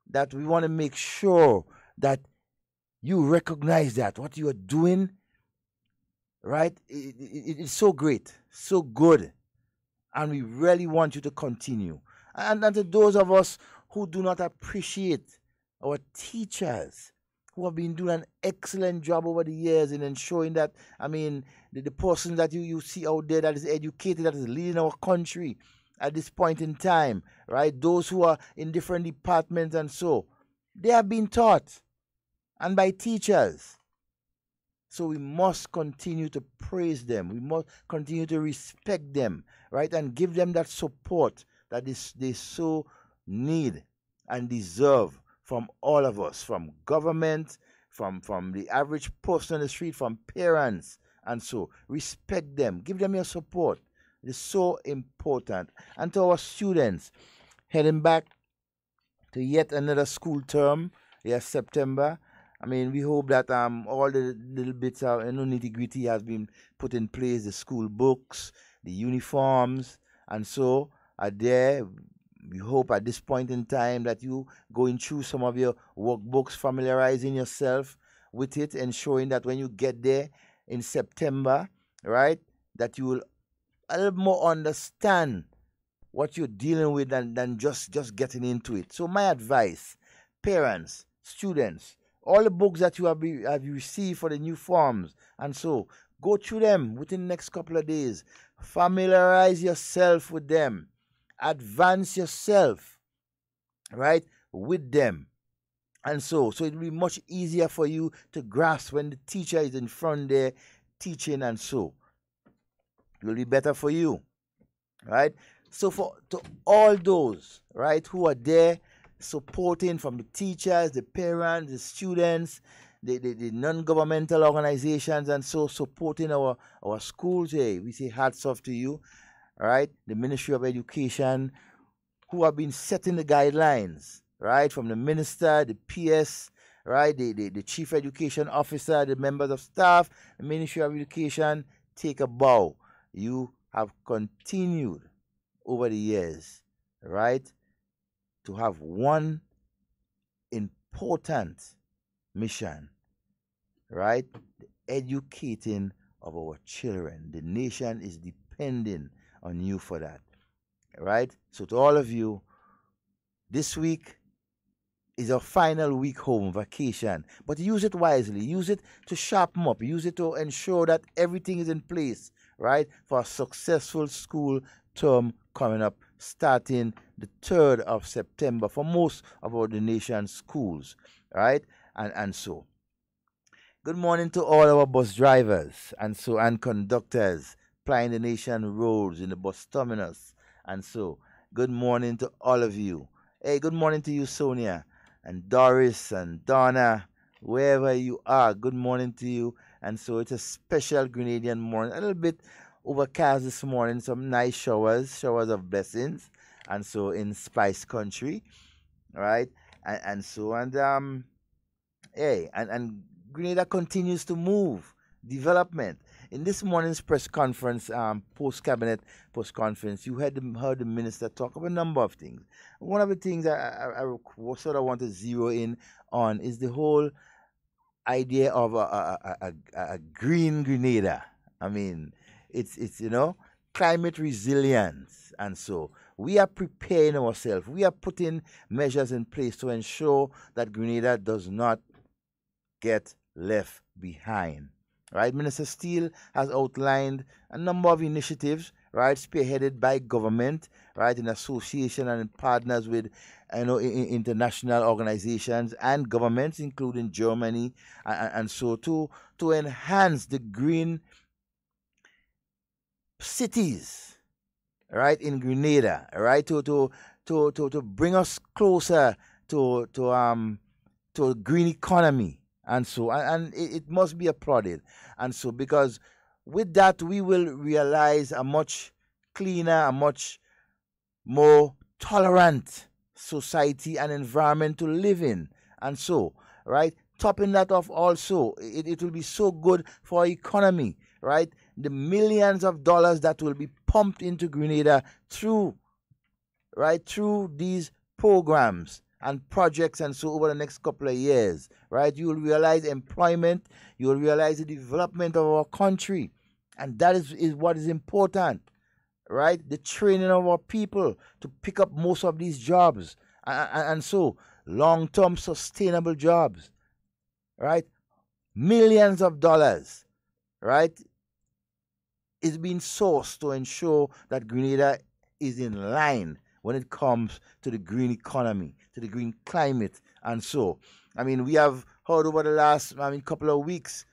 that we want to make sure that you recognize that what you are doing, right? It's so great, so good, and we really want you to continue. And to those of us who do not appreciate our teachers, who have been doing an excellent job over the years in ensuring that, I mean, the person that you see out there that is educated, that is leading our country at this point in time, right? Those who are in different departments and so, they have been taught, and by teachers. So we must continue to praise them. We must continue to respect them, right? And give them that support that they so need and deserve from all of us, from government, from the average person on the street, from parents. And so respect them. Give them your support. It is so important. And to our students, heading back to yet another school term, yes, September. I mean, we hope that all the little bits of nitty-gritty has been put in place, the school books, the uniforms, and so are there. We hope at this point in time that you going through some of your workbooks, familiarizing yourself with it, ensuring that when you get there in September, right, that you will a little more understand what you're dealing with than just getting into it. So my advice, parents, students, all the books that you have received for the new forms. And so go through them within the next couple of days. Familiarize yourself with them. Advance yourself, right, with them. And so it will be much easier for you to grasp when the teacher is in front there teaching, and so it will be better for you, right? So to all those, right, who are there supporting, from the teachers, the parents, the students, the non-governmental organizations, and so supporting our schools, hey, we say hats off to you, right? The Ministry of Education, who have been setting the guidelines, right, from the minister, the PS, right, the chief education officer, the members of staff, the Ministry of Education. Take a bow. You have continued over the years, right, to have one important mission, right, the educating of our children. The nation is depending on you for that, right? So to all of you, this week is our final week home vacation, but use it wisely. Use it to sharpen up. Use it to ensure that everything is in place, right, for a successful school term coming up, starting the 3rd of September for most of the nation's schools, right? And so, good morning to all our bus drivers and conductors plying the nation roads in the bus terminus. And so, good morning to all of you. Hey, good morning to you, Sonia, and Doris, and Donna, wherever you are. Good morning to you. And so, it's a special Grenadian morning, a little bit overcast this morning, some nice showers of blessings, and so in Spice Country, right? And Grenada continues to move, development. In this morning's press conference, post-cabinet press conference, you heard the minister talk about a number of things. One of the things I sort of want to zero in on is the whole idea of a green Grenada. I mean, it's climate resilience, and so we are preparing ourselves. We are putting measures in place to ensure that Grenada does not get left behind. Right, Minister Steele has outlined a number of initiatives, right, spearheaded by government, right, in association and in partners with, international organizations and governments, including Germany, and so to enhance the green cities, right, in Grenada, right, to bring us closer to a green economy. And so, and it must be applauded. And so, because with that, we will realize a much cleaner, a much more tolerant society and environment to live in. And so, right, topping that off also, it will be so good for our economy, right? The millions of dollars that will be pumped into Grenada through these programs and projects, and so over the next couple of years, right, you will realize employment, you will realize the development of our country, and that is what is important, right? The training of our people to pick up most of these jobs, and so long-term sustainable jobs, right? Millions of dollars, right, is being sourced to ensure that Grenada is in line when it comes to the green economy, to the green climate. And so, I mean, we have heard over the last couple of weeks,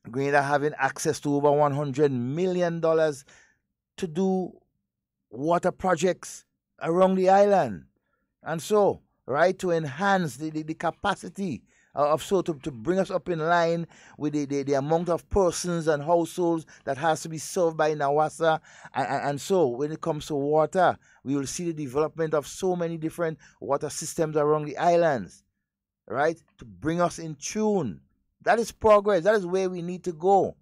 Grenada having access to over $100 million to do water projects around the island. And so, right, to enhance the capacity to bring us up in line with the amount of persons and households that has to be served by NAWASA. And so when it comes to water, we will see the development of so many different water systems around the islands, right, to bring us in tune. That is progress. That is where we need to go,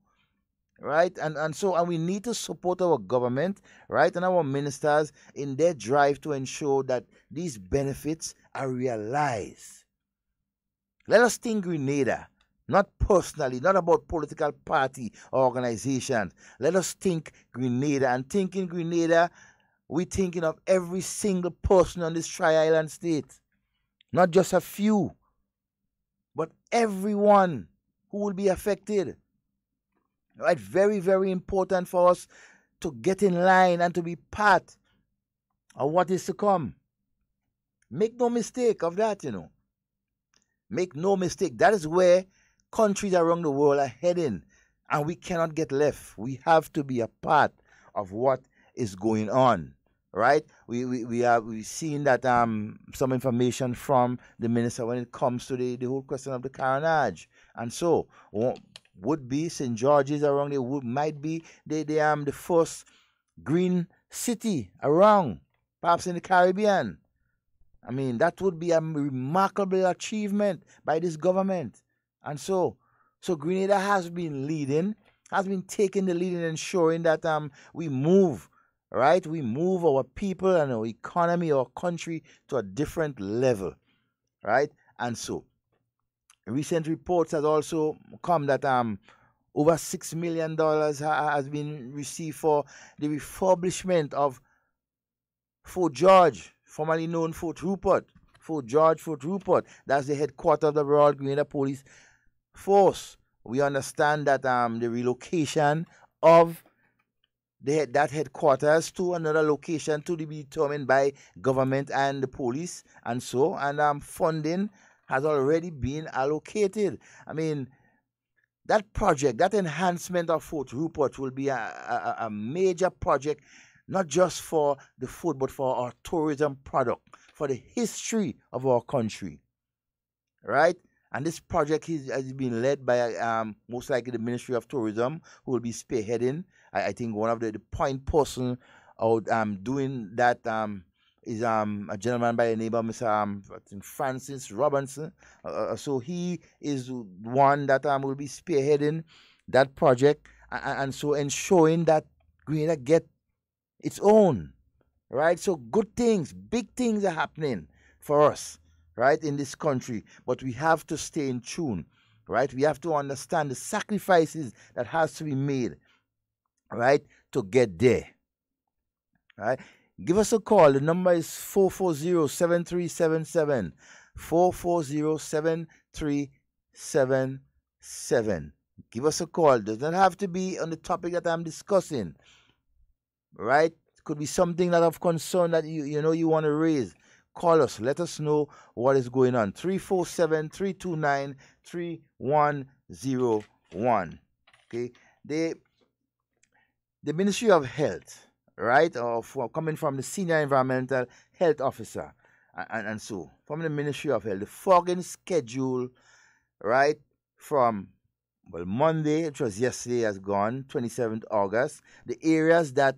right? And we need to support our government, right, and our ministers in their drive to ensure that these benefits are realized. Let us think Grenada, not personally, not about political party or organizations. Let us think Grenada, and thinking Grenada, we're thinking of every single person on this tri-island state, not just a few, but everyone who will be affected. Right? Very, very important for us to get in line and to be part of what is to come. Make no mistake of that, Make no mistake. That is where countries around the world are heading, and we cannot get left. We have to be a part of what is going on, right? We've seen that some information from the minister when it comes to the whole question of the carnage, and so would be St. George's around there might be the first green city around, perhaps in the Caribbean. I mean, that would be a remarkable achievement by this government. And so Grenada has been taking the lead in ensuring that we move, right? We move our people and our economy, our country to a different level, right? And so recent reports has also come that over $6 million has been received for the refurbishment of Fort George, formerly known Fort Rupert. Fort George, Fort Rupert. That's the headquarters of the Royal Grenada Police Force. We understand that the relocation of that headquarters to another location to be determined by government and the police, and funding has already been allocated. I mean, that project, that enhancement of Fort Rupert will be a major project, not just for the food, but for our tourism product, for the history of our country, right? And this project has been led by most likely the Ministry of Tourism, who will be spearheading. I think one of the point person out doing that is a gentleman by the name of Mr. Francis Robinson. So he is one that will be spearheading that project, and so ensuring that Grenada get its own, right? So good things, big things are happening for us, right, in this country. But we have to stay in tune, right? We have to understand the sacrifices that has to be made, right, to get there, right? Give us a call. The number is 440-7377, 440-7377. Give us a call. It doesn't have to be on the topic that I'm discussing, right? It could be something that of concern that you want to raise. Call us. Let us know what is going on. 347-329-3101. Okay. The Ministry of Health, right, coming from the Senior Environmental Health Officer, and so from the Ministry of Health, the fogging schedule, right, from Monday, which was yesterday, has gone, 27th August. The areas that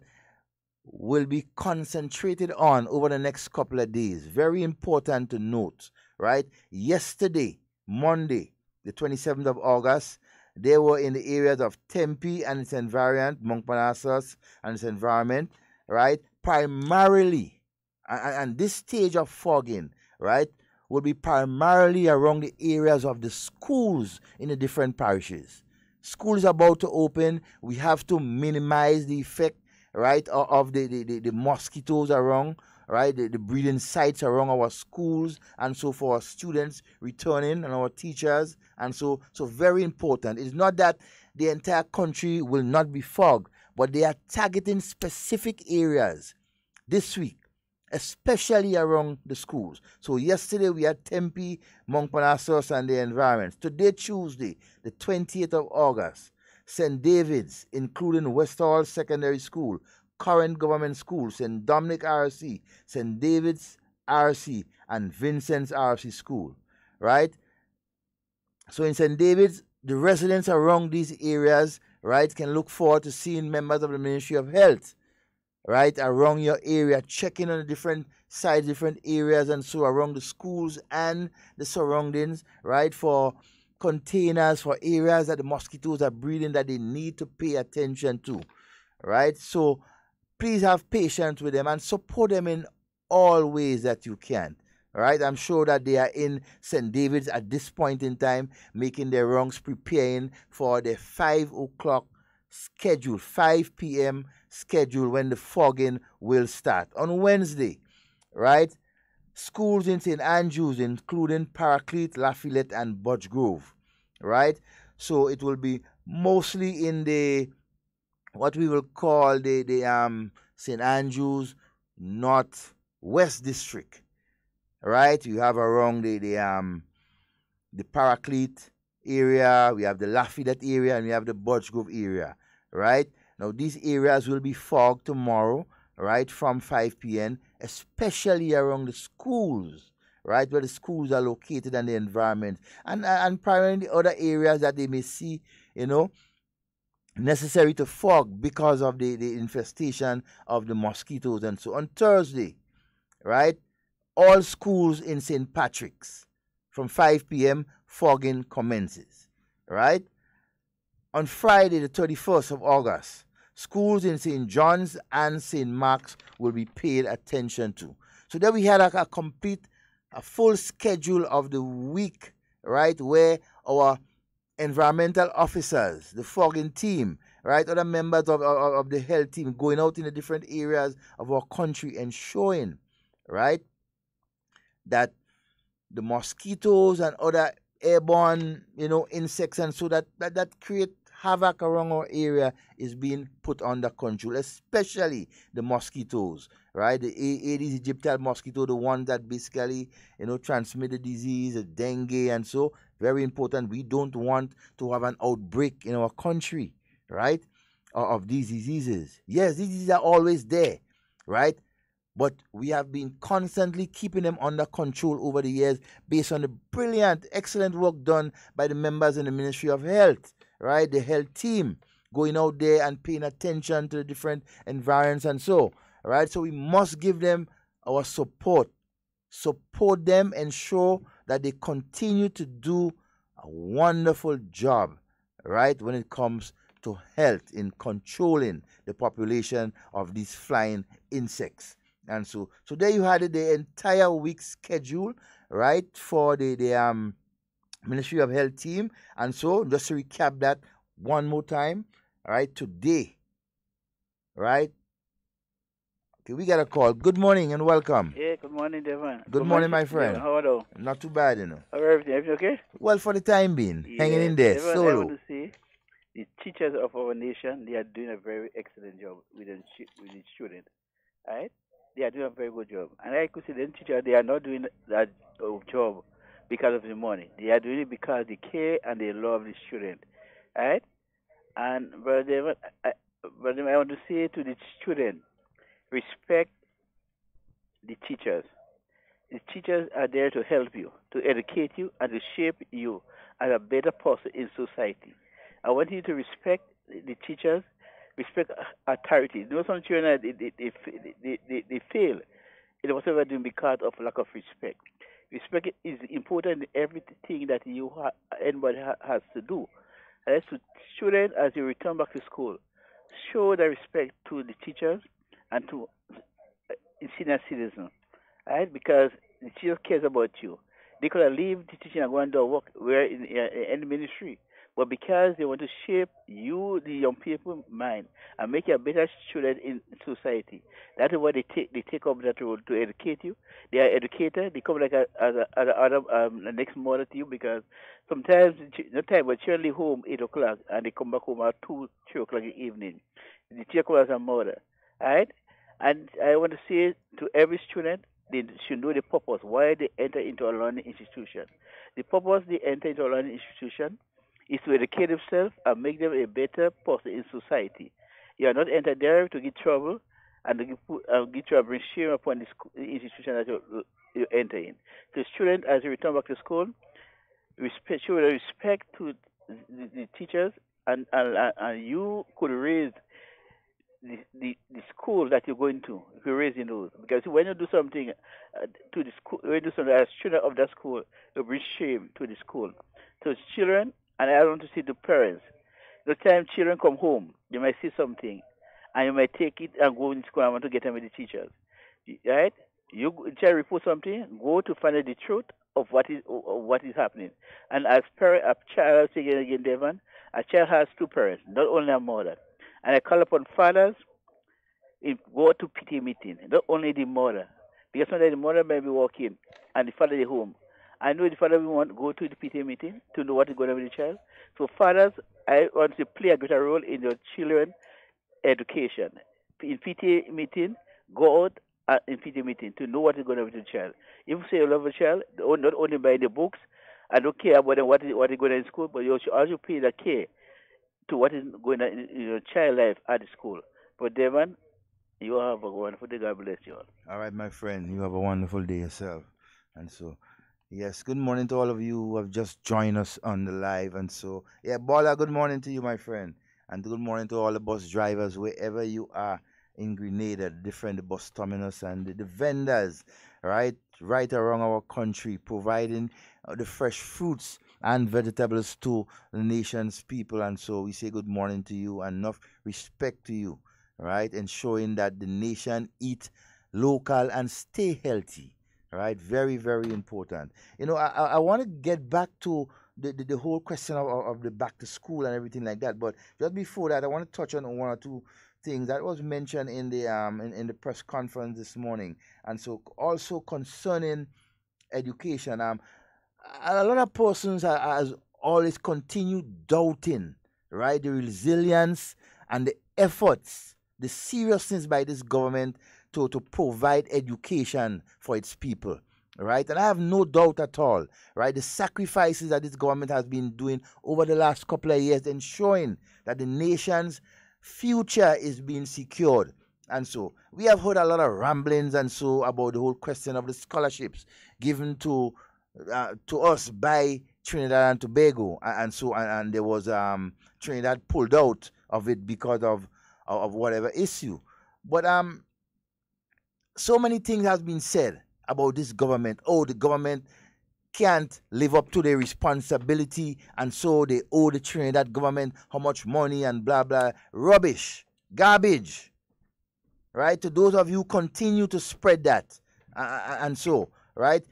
will be concentrated on over the next couple of days. Very important to note, right? Yesterday, Monday, the 27th of August, they were in the areas of Tempe and its environment, Montparnasse and its environment, right? Primarily, and this stage of fogging, right, will be primarily around the areas of the schools in the different parishes. School is about to open. We have to minimize the effect, right, of the mosquitoes around, right, the breeding sites around our schools, and so for our students returning and our teachers, and so very important. It's not that the entire country will not be fogged, but they are targeting specific areas this week, especially around the schools. So yesterday we had Tempe, Montparnasse and the environments. Today, Tuesday, the 28th of August, St. David's, including Westall Secondary School, Current Government School, St. Dominic RC, St. David's RC, and Vincent's RC School, right? So in St. David's, the residents around these areas, right, can look forward to seeing members of the Ministry of Health, right, around your area, checking on the different sites, different areas, and so around the schools and the surroundings, right, for containers, for areas that the mosquitoes are breeding that they need to pay attention to, right? So please have patience with them and support them in all ways that you can, right? I'm sure that they are in St. David's at this point in time, making their rounds, preparing for the 5 o'clock schedule, 5 p.m. schedule when the fogging will start on Wednesday, right? schools in St. Andrews, including Paraclete, Lafayette, and Budge Grove, right? So it will be mostly in the what we will call the St. Andrews Northwest District, right? You have around the Paraclete area, we have the Lafayette area, and we have the Budge Grove area, right? Now these areas will be fogged tomorrow, right, from 5 p.m., especially around the schools, right, where the schools are located and the environment, and primarily other areas that they may see, necessary to fog because of the infestation of the mosquitoes. And so on Thursday, right, all schools in St. Patrick's from 5 p.m. fogging commences, right? On Friday, the 31st of August, schools in St. John's and St. Mark's will be paid attention to. So then we had a full schedule of the week, right, where our environmental officers, the fogging team, right, other members of the health team going out in the different areas of our country and showing, right, that the mosquitoes and other airborne, insects, and so that create havoc around our area is being put under control, especially the mosquitoes, right? The Aedes aegypti mosquito, the ones that basically, transmit the disease, the dengue, and so very important. We don't want to have an outbreak in our country, right, of these diseases. Yes, these diseases are always there, right? But we have been constantly keeping them under control over the years based on the brilliant, excellent work done by the members in the Ministry of Health, right? The health team going out there and paying attention to the different environments and so, right? So we must give them our support them, ensure that they continue to do a wonderful job, right, when it comes to health in controlling the population of these flying insects. And so there you had it, the entire week schedule, right, for the Ministry of Health team. And so just to recap that one more time, all right, today, right? Okay, we got a call. Good morning and welcome. Yeah, good morning, Devon. Good morning, my friend. Devon, how are you? Not too bad, How are everything? Everything okay? Well, for the time being, hanging in there, Devon, I solo. want to say the teachers of our nation, they are doing a very excellent job with the students, right? They are doing a very good job. And I could say the teachers, they are not doing that job because of the money. They are doing it because they care and they love the student, right? And Brother Devon, I want to say to the student, respect the teachers. The teachers are there to help you, to educate you, and to shape you as a better person in society. I want you to respect the teachers, respect authority. You know, some children, they fail in whatever they're doing because of lack of respect. Respect is important in everything that anybody has to do. And as to students, as you return back to school, show the respect to the teachers and to senior citizens, right? Because the teacher cares about you. They could have leave the teaching and go and do work where in the ministry, but because they want to shape you, the young people, mind and make you a better student in society. That is why they take up that role to educate you. They are educated. They come like the next mother to you because sometimes not time, but children leave home 8 o'clock and they come back home at 2, 3 o'clock in the evening. The teacher comes as a mother, right? And I want to say to every student, they should know the purpose, why they enter into a learning institution. The purpose they enter into a learning institution is to educate themselves and make them a better person in society. You are not entered there to get trouble and to get trouble, bring shame upon the institution that you enter in. So students, as you return back to school, show respect to the teachers, and you could raise the school that you're going to, if you're raising those. Because when you do something to the school, when you do something as a student of that school, you bring shame to the school. So children, and I want to say to parents, the time children come home, you might see something, and you might take it and go in school and want to get them with the teachers. Right? You try to report something, go to find out the truth of what is happening. And as a child, I'll say again, Devon, a child has two parents, not only a mother. And I call upon fathers, go to PT meeting, not only the mother, Because sometimes the mother may be working and the father is home. I know the father will want to go to the PTA meeting to know what is going on with the child. So fathers, I want to play a greater role in your children education. In PTA meeting, go out in PTA meeting to know what is going on with the child. If you say you love a child, not only by the books, I don't care about them, what is going on in school, but you should also pay the care to what is going on in your child life at the school. But Devon, you have a wonderful day. God bless you all. All right, my friend, you have a wonderful day yourself. And so, yes, good morning to all of you who have just joined us on the live. And so, yeah, Bola, good morning to you, my friend. And good morning to all the bus drivers, wherever you are in Grenada, the different bus terminals and the vendors, right around our country, providing the fresh fruits and vegetables to the nation's people. And so we say good morning to you and enough respect to you, right? And showing that the nation eat local and stay healthy, right? Very, very important. I want to get back to the whole question of the back to school and everything like that. But just before that, I want to touch on one or two things that was mentioned in the in the press conference this morning, and so also concerning education. A lot of persons has always continued doubting, right, the resilience and the efforts, the seriousness by this government to provide education for its people, right? And I have no doubt at all, right, the sacrifices that this government has been doing over the last couple of years, ensuring that the nation's future is being secured. And so we have heard a lot of ramblings and so about the whole question of the scholarships given to us by Trinidad and Tobago, and there was Trinidad pulled out of it because of whatever issue. But so many things has been said about this government. Oh, the government can't live up to their responsibility, and so they owe the Trinidad government how much money and blah blah. Rubbish, garbage, right? To those of you who continue to spread that, and so, right?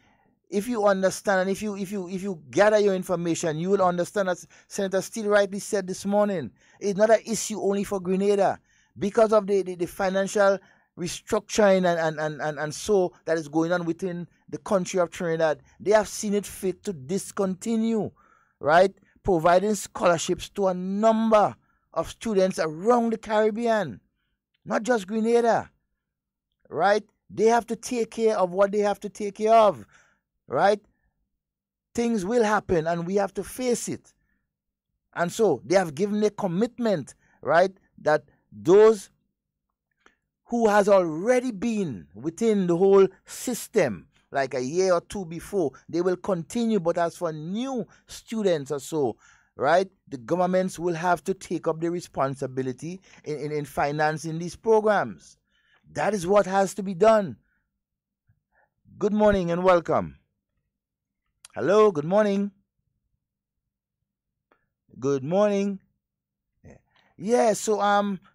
If you understand and if you gather your information, you will understand, as Senator Steele rightly said this morning, it's not an issue only for Grenada. Because of the financial restructuring and so that is going on within the country of Trinidad, they have seen it fit to discontinue, right, providing scholarships to a number of students around the Caribbean, not just Grenada, right? They have to take care of what they have to take care of, right? Things will happen and we have to face it. And so they have given a commitment, right, that those who has already been within the whole system like a year or two before, they will continue. But as for new students or so, right, the governments will have to take up the responsibility in financing these programs. That is what has to be done. Good morning and welcome. Hello, good morning. Good morning. Yeah, so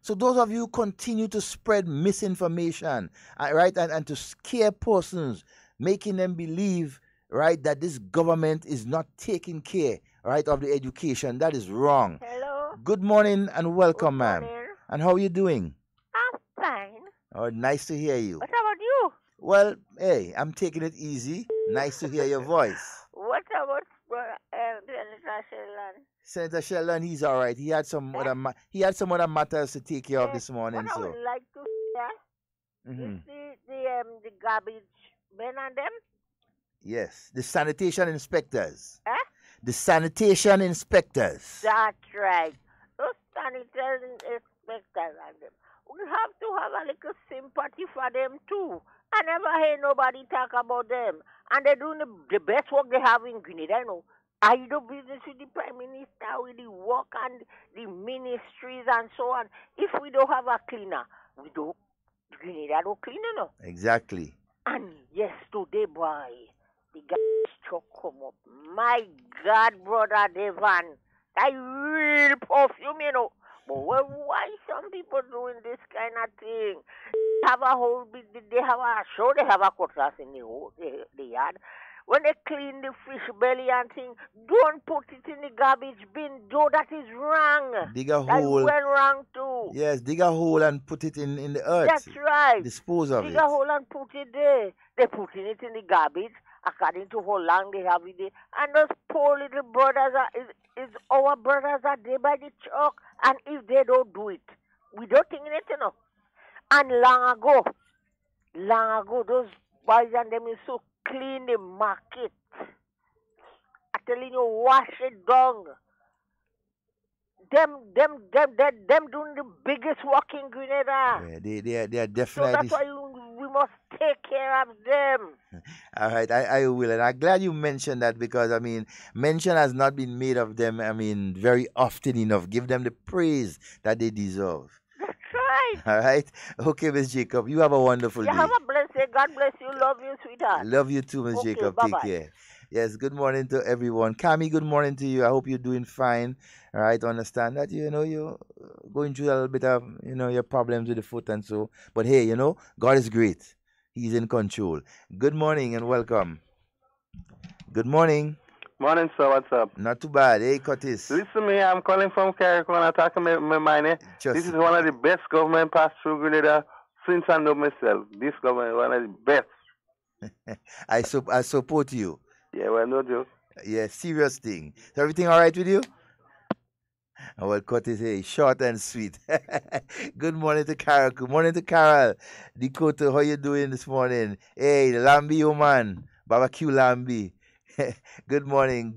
those of you who continue to spread misinformation, right, and to scare persons, making them believe, right, that this government is not taking care, right, of the education, that is wrong. Hello. Good morning and welcome, Good ma'am. morning. And how are you doing? I'm fine. Oh, nice to hear you. What about you? Well, hey, I'm taking it easy. Nice to hear your voice. What about Senator Sheldon? Senator Sheldon, he's all right. He had some other matters to take care of this morning. What I So, would like to hear is the garbage men and them. yes, the sanitation inspectors. Eh? The sanitation inspectors. That's right. Those sanitation inspectors and them. We have to have a little sympathy for them too. I never hear nobody talk about them. And they're doing the best work they have in Grenada. I know. I do business with the Prime Minister, with the work and the ministries and so on. If we don't have a cleaner, we don't. Grenada don't clean enough. Exactly. And yesterday, boy, the guy struck come up. My God, brother Devon, that real perfume, you know. But why some people doing this kind of thing? They have a whole, they have a show, they have a cutlass in the yard. when they clean the fish belly and thing, don't put it in the garbage bin. Though that is wrong. Dig a That is hole. well wrong too. Yes, dig a hole and put it in the earth. That's right. Dispose of Dig it. a hole and put it there. They putting it in the garbage according to how long they have it there. And those poor little brothers is our brothers are there by the chalk. And if they don't do it, we don't think it, you know. And long ago, those boys and them is so clean the market. I'm telling you, wash it down. Them doing the biggest work in Grenada. Yeah, they are So definitely. that's why we must take care of them. All right, I will. And I'm glad you mentioned that because, I mean, mention has not been made of them, I mean, very often enough. Give them the praise that they deserve. That's right. All right? Okay, Miss Jacob, you have a wonderful You day. have a blessed day. God bless you. Love you, sweetheart. Love you too, Miss Okay, Jacob. bye-bye. Take care. Yes, good morning to everyone. Kami, good morning to you. I hope you're doing fine. All right, understand that, you're going through a little bit of, your problems with the foot and so. But hey, God is great. He's in control. Good morning and welcome. Good morning. Morning, sir. What's up? Not too bad. Hey, Curtis. Listen, me, I'm calling from Carriacou and I'm talking my mind. This is one of the best government passed through Grenada since I know myself. This government is one of the best. I support you. Yeah, well, no joke. Yeah, serious thing. Is everything all right with you? Oh, well, Curtis, hey, short and sweet. Good morning to Carol. Good morning to Carol. Dakota, how you doing this morning? Hey, Lambi, oh man. Barbecue Lambi. Good morning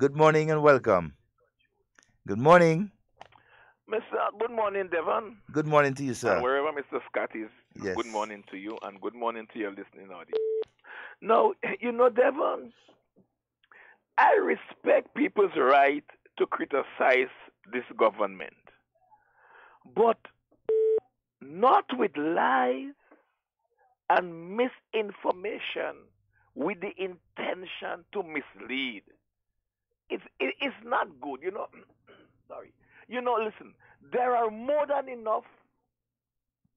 and welcome. Good morning. Good morning, Devon. Good morning to you, sir. And wherever Mr. Scott is, yes. Good morning to you and good morning to your listening audience. Now, Devon, I respect people's right to criticize this government, but not with lies and misinformation with the intention to mislead. It's not good, Sorry. Listen, there are more than enough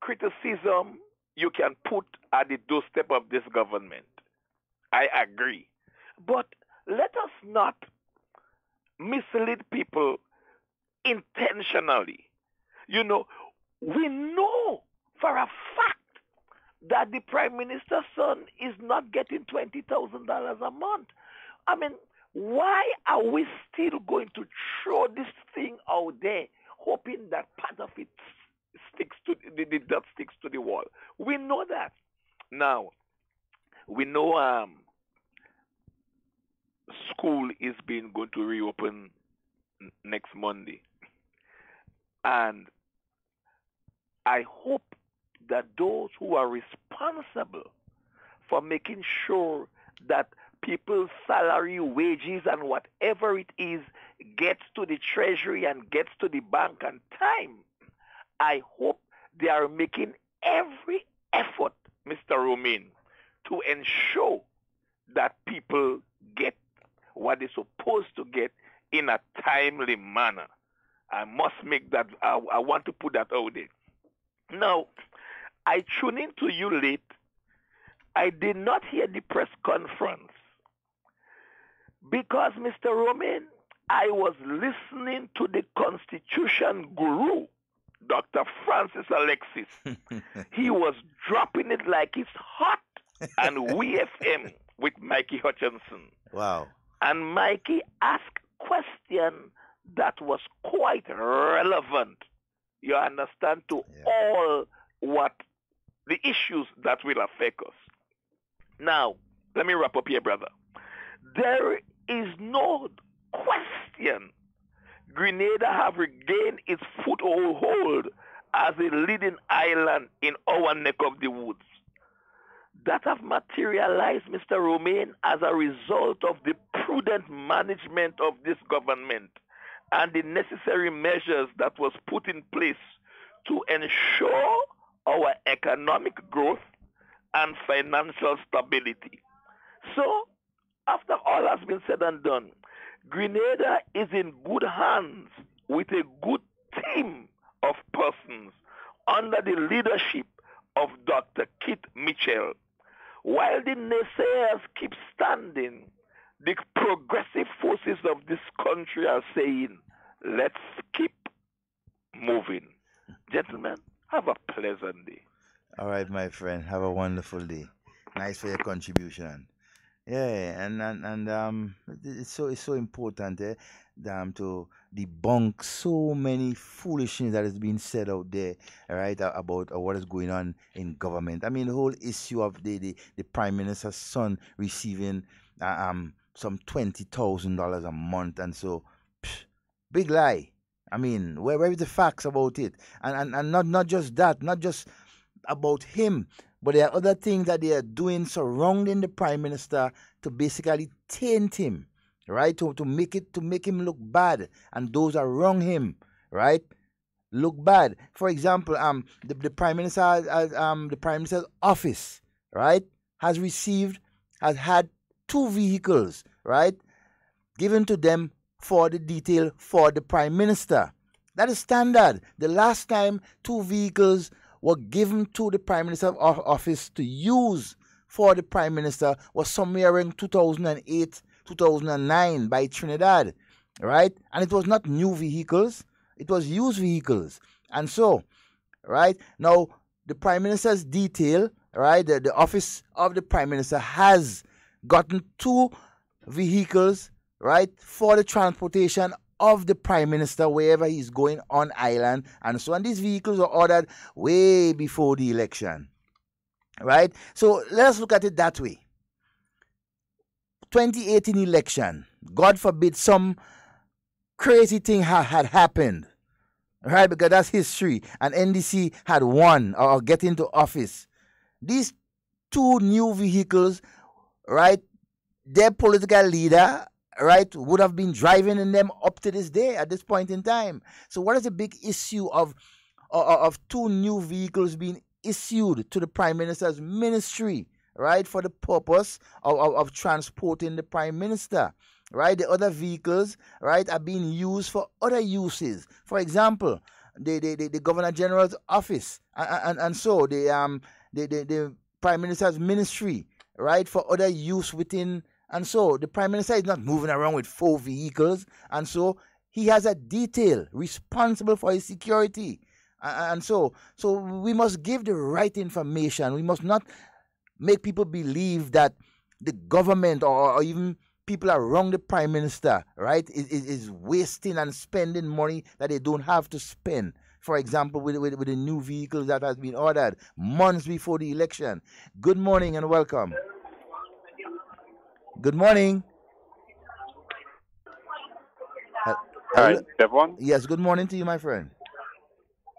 criticism you can put at the doorstep of this government. I agree. But let us not mislead people intentionally. We know for a fact that the Prime Minister's son is not getting $20,000 a month. I mean, why are we still going to throw this thing out there, hoping that part of it sticks to the dirt sticks to the wall? We know that. Now, we know school is going to reopen next Monday. And I hope that those who are responsible for making sure that people's salary, wages, and whatever it is gets to the treasury and gets to the bank on time, I hope they are making every effort, Mr. Romain, to ensure that people get what they're supposed to get in a timely manner. I must make that, I want to put that out there. Now, I tuned in to you late. I did not hear the press conference because, Mr. Romain, I was listening to the Constitution guru, Dr. Francis Alexis. He was dropping it like it's hot and WFM with Mikey Hutchinson. Wow. And Mikey asked a question that was quite relevant, you understand, to all what the issues that will affect us. Now, let me wrap up here, brother. There is no question Grenada have regained its foothold as a leading island in our neck of the woods. That have materialized, Mr. Romain, as a result of the prudent management of this government and the necessary measures that was put in place to ensure our economic growth and financial stability. So, after all has been said and done, Grenada is in good hands with a good team of persons under the leadership of Dr. Kit Mitchell. While the naysayers keep standing, the progressive forces of this country are saying, let's keep moving. Gentlemen, have a pleasant day. All right, my friend. Have a wonderful day. Nice for your contribution. Yeah, and it's so important, to debunk so many foolishness that is being said out there, right, about what is going on in government. I mean, the whole issue of the prime minister's son receiving some $20,000 a month, and so big lie. I mean, where is the facts about it? And not just that, not just about him, but there are other things that they are doing surrounding the prime minister to basically taint him, right? To make him look bad, and those around him, right, look bad. For example, the prime minister the prime minister's office, right, has had two vehicles, right, given to them for the detail for the prime minister. That is standard. The last time two vehicles were given to the prime minister's office to use for the prime minister was somewhere in 2008, 2009 by Trinidad, right? And it was not new vehicles, it was used vehicles. And so, right, now the prime minister's detail, right, the office of the prime minister has gotten two vehicles, right, for the transportation of the prime minister wherever he's going on island. And so on, these vehicles were ordered way before the election, right? So let's look at it that way. 2018 election, God forbid some crazy thing had happened, right? Because that's history, and NDC had won or get into office. These two new vehicles, right, their political leader, right, would have been driving in them up to this day at this point in time. So what is the big issue of two new vehicles being issued to the prime minister's ministry, right, for the purpose of transporting the prime minister, right? The other vehicles, right, are being used for other uses. For example, the governor general's office, and so the prime minister's ministry, right, for other use within. And so the prime minister is not moving around with four vehicles, and so he has a detail responsible for his security. And so we must give the right information. We must not make people believe that the government or even people around the prime minister, right, is wasting and spending money that they don't have to spend. For example, with the new vehicles that has been ordered months before the election. Good morning and welcome. Good morning. Hi, Devon? Yes, good morning to you, my friend.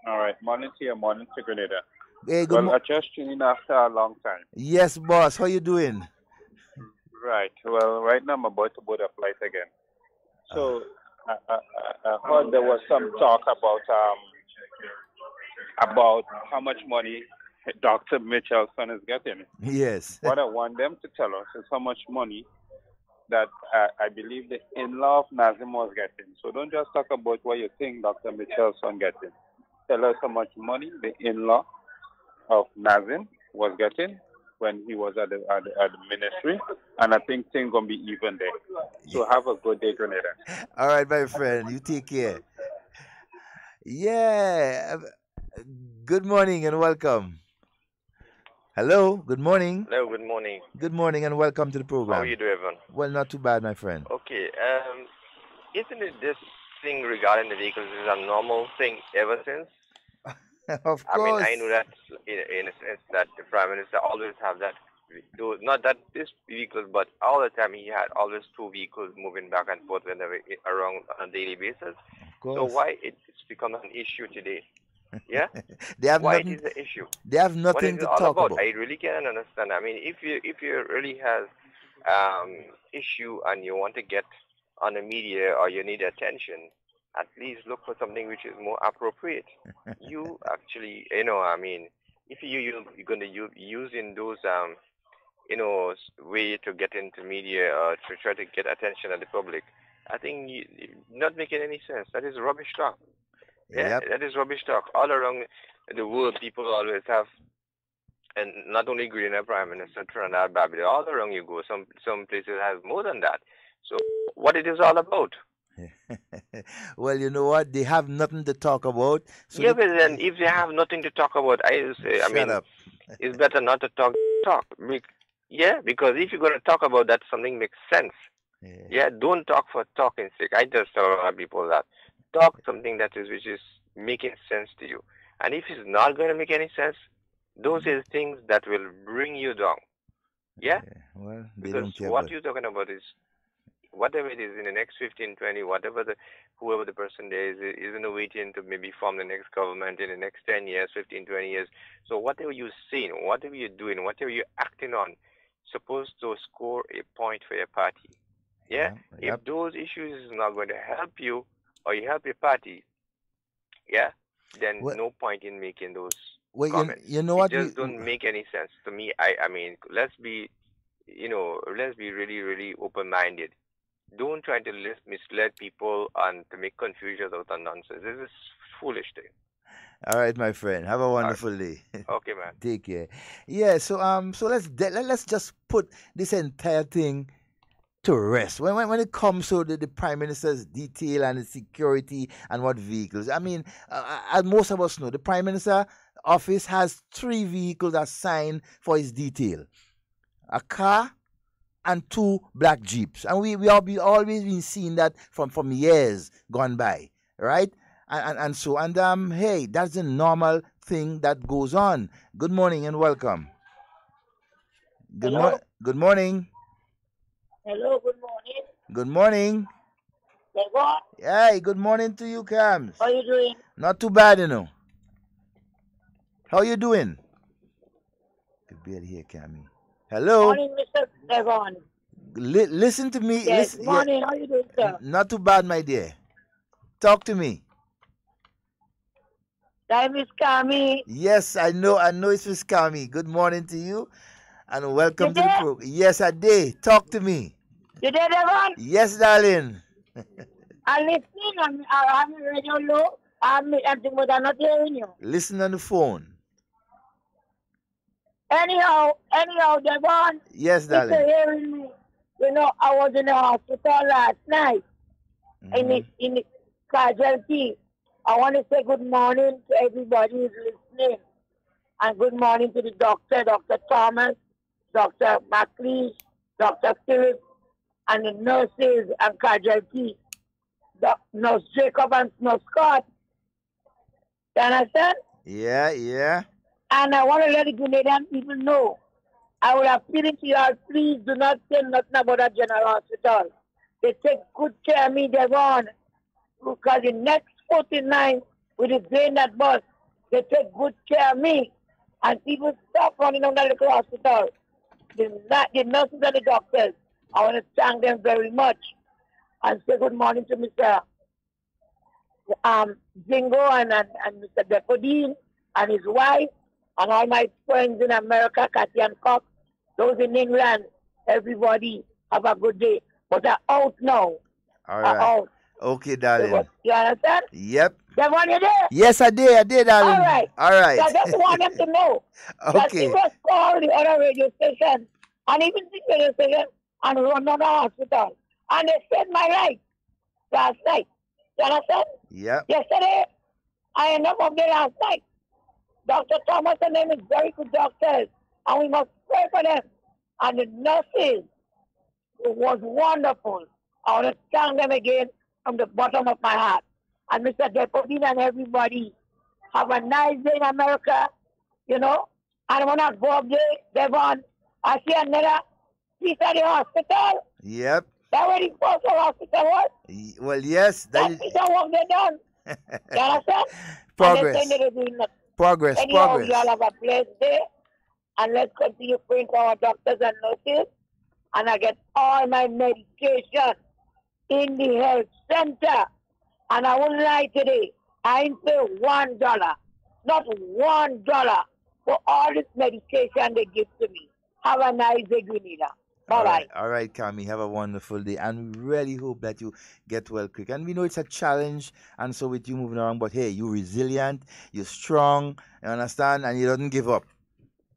All right, morning to you, morning to Grenada. Hey, I just tuned in after a long time. Yes, boss. How you doing? Right. Well, right now I'm about to board a flight again. So I heard there was some talk about how much money Dr. Mitchellson is getting. Yes. What I want them to tell us is how much money that I believe the in-law of Nazim was getting. So don't just talk about what you think Dr. Mitchellson getting. Tell us how much money the in-law of Nazim was getting when he was at the ministry, and I think things gonna be even there. So have a good day, Grenada. All right, my friend. You take care. Yeah. Good morning and welcome. Hello, good morning. Hello, good morning. Good morning and welcome to the program. How are you doing, Evan? Well, not too bad, my friend. Okay, isn't it this thing regarding the vehicles is a normal thing ever since? Of course. I mean, I know that in a sense that the Prime Minister always have that, not that this vehicle, but all the time he had always two vehicles moving back and forth whenever around on a daily basis. Of course. So why it's become an issue today? Yeah? They have why nothing, it is an issue? They have nothing what is to it all talk about? about. I really can't understand. I mean, if you really have issue and you want to get on the media or you need attention, at least look for something which is more appropriate. You actually, I mean, if you're going to using those, way to get into media or to try to get attention of the public, I think not making any sense. That is rubbish talk. Yeah, Yep. that is rubbish talk. All around the world, people always have And not only Grenada Prime Minister, Trinidad, Barbados, all around you go, some places have more than that. So what it is all about? Well, you know what? They have nothing to talk about. So Yeah, but then if they have nothing to talk about, I say, I shut mean, up. it's better not to talk. Yeah, because if you're going to talk about that, something makes sense. Yeah, don't talk for talking sake. I just tell a lot of people that talk something which is making sense to you. And if it's not going to make any sense, those are things that will bring you down. Yeah? Well, they Because don't care what about. you're talking about is whatever it is in the next 15, 20, whoever the person there is in a waiting to maybe form the next government in the next 10 years, 15, 20 years. So whatever you're saying, whatever you're doing, whatever you're acting on, supposed to score a point for your party. Yeah? If those issues is not going to help you or you help your party, yeah, then no point in making those comments. You know what? It just don't make any sense to me. I mean, let's be really, really open-minded. Don't try to mislead people and to make confusion out of nonsense. This is foolish thing. All right, my friend. Have a wonderful day. Okay, man. Take care. Yeah. So let's just put this entire thing to rest. When it comes to the Prime Minister's detail and the security and what vehicles. I mean, as most of us know, the Prime Minister office has 3 vehicles assigned for his detail: a car and 2 black jeeps, and we always been seeing that from years gone by, right? And hey, that's a normal thing that goes on. Good morning and welcome. Good morning. Hello, good morning. Good morning. Devon? Hey, good morning to you, Cams. How you doing? Not too bad, you know. How you doing? Could barely hear Cammy. Hello. Morning, Mr. Devon. Listen to me. Yes, listen, morning. How you doing, sir? Not too bad, my dear. Talk to me. Time is Cammy. Yes, I know it's Miss Cammy. Good morning to you and welcome to the program. Yes, I did. Talk to me. You there, Devon? Yes, darling. I'm listening. I'm radio low. I'm not hearing you. Listen on the phone. Anyhow, Devon. Yes, darling. If you're hearing me, you know, I was in the hospital last night in the casualty. I want to say good morning to everybody who's listening. And good morning to the doctor, Dr. Thomas, Dr. McLeish, Dr. Phillips, and the nurses and casualty, Nurse Jacob and Nurse Scott. You understand? Yeah. And I want to let the Grenadian people know, I would appeal to you all, please do not say nothing about that general hospital. They take good care of me, Devon, because the next 49 with the grain that bus, they take good care of me. And people stop running on that little hospital. The nurses and the doctors, I want to thank them very much. And say good morning to Mr. Zingo and Mr. Depodine and his wife, and all my friends in America, Cathy and Cox, those in England, everybody, have a good day. But they're out now. All right. Out. Okay, darling. You understand? Yep. Devon, you there? Yes, I did, darling. All right. So I just want them to know that Okay. he was called the other radio station, and even the radio station, and run on the hospital. And they said my right last night. You understand? Yep. Yesterday, I ended up there last night. Dr. Thomas and them is very good doctors, and we must pray for them. And the nurses, it was wonderful. I want to thank them again from the bottom of my heart. And Mr. Depodine and everybody, have a nice day in America, you know. And when I go up there, Devon, I see another piece of the hospital. Yep. That where the first hospital was. Well, yes. That piece of work they done. You understand? Progress. And they say they're doing nothing. Progress. Anyhow, you all have a blessed day. And let's continue praying for our doctors and nurses. And I get all my medication in the health center. And I won't lie today. I ain't pay $1, not $1 for all this medication they give to me. Have a nice day, Grenada. Bye-bye. All right, Cammy. Have a wonderful day. And we really hope that you get well quick. And we know it's a challenge. And so with you moving around, but hey, you're resilient, you're strong, you understand, and you don't give up.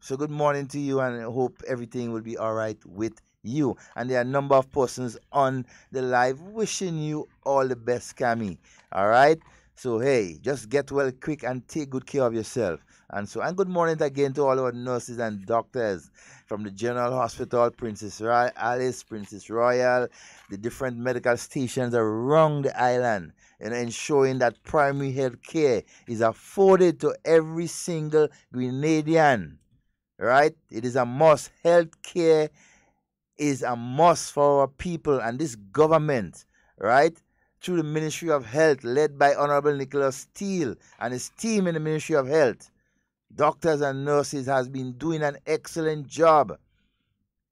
So good morning to you, and I hope everything will be all right with you. And there are a number of persons on the live wishing you all the best, Cammy. All right? So, hey, just get well quick and take good care of yourself. And good morning again to all our nurses and doctors from the General Hospital, Princess Alice, Princess Royal, the different medical stations around the island, and ensuring that primary health care is afforded to every single Grenadian. Right? It is a must. Health care is a must for our people, and this government, right, through the Ministry of Health, led by Honorable Nicholas Steele and his team in the Ministry of Health, doctors and nurses has been doing an excellent job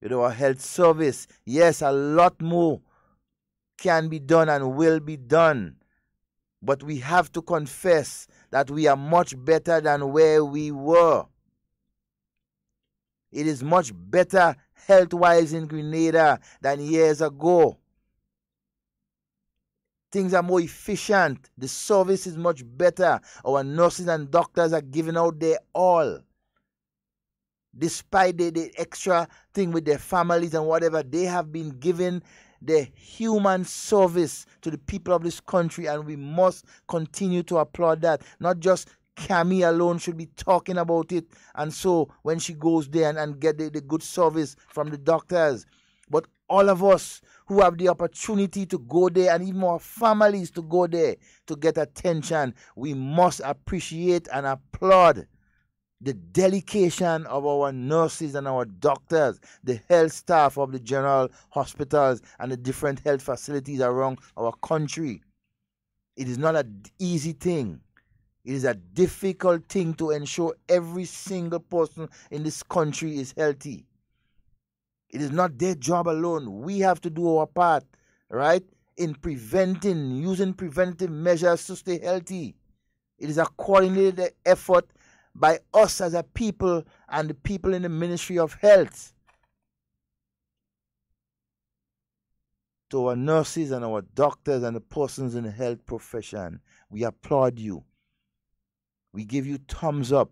with our health service. Yes, a lot more can be done and will be done, but we have to confess that we are much better than where we were. It is much better health-wise in Grenada than years ago. Things are more efficient. The service is much better. Our nurses and doctors are giving out their all. Despite the extra thing with their families and whatever, they have been giving the human service to the people of this country, and we must continue to applaud that. Not just Cammy alone should be talking about it, and so when she goes there and get the good service from the doctors, but all of us who have the opportunity to go there, and even our families to go there to get attention, we must appreciate and applaud the dedication of our nurses and our doctors, the health staff of the general hospitals and the different health facilities around our country. It is not an easy thing. It is a difficult thing to ensure every single person in this country is healthy. It is not their job alone. We have to do our part, right, in using preventive measures to stay healthy. It is a coordinated effort by us as a people and the people in the Ministry of Health. To our nurses and our doctors and the persons in the health profession, we applaud you. We give you thumbs up.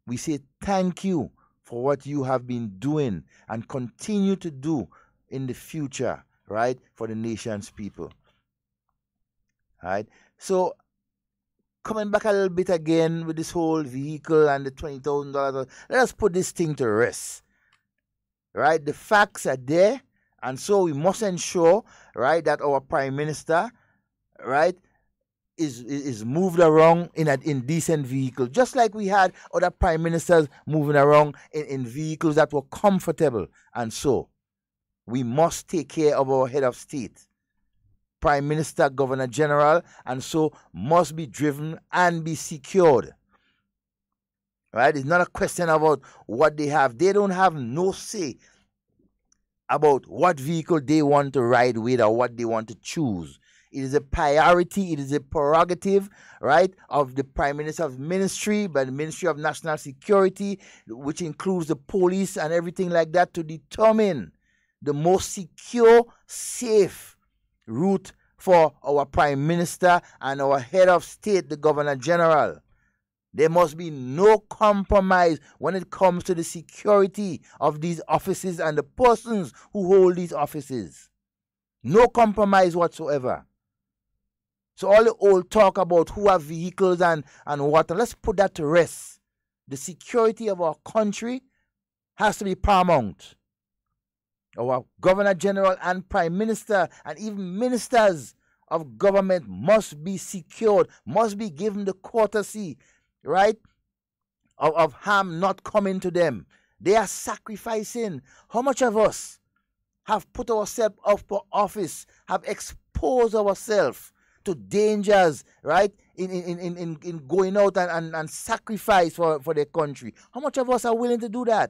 We say thank you for what you have been doing and continue to do in the future, right, for the nation's people. Right? So, coming back a little bit again with this whole vehicle and the $20,000, let us put this thing to rest. Right? The facts are there, and so we must ensure, right, that our Prime Minister, right, is moved around in decent vehicles, just like we had other prime ministers moving around in vehicles that were comfortable. And so we must take care of our head of state, Prime Minister, Governor General, and so must be driven and be secured. Right? It's not a question about what they have. They don't have no say about what vehicle they want to ride with or what they want to choose. It is a priority, it is a prerogative, right, of the Prime Minister's ministry, by the Ministry of National Security, which includes the police and everything like that, to determine the most secure, safe route for our Prime Minister and our head of state, the Governor General. There must be no compromise when it comes to the security of these offices and the persons who hold these offices. No compromise whatsoever. So all the old talk about who have vehicles and what, let's put that to rest. The security of our country has to be paramount. Our Governor General and Prime Minister and even ministers of government must be secured, must be given the courtesy, right, of harm not coming to them. They are sacrificing. How much of us have put ourselves up for office, have exposed ourselves to dangers, right, in going out and sacrifice for their country? How much of us are willing to do that?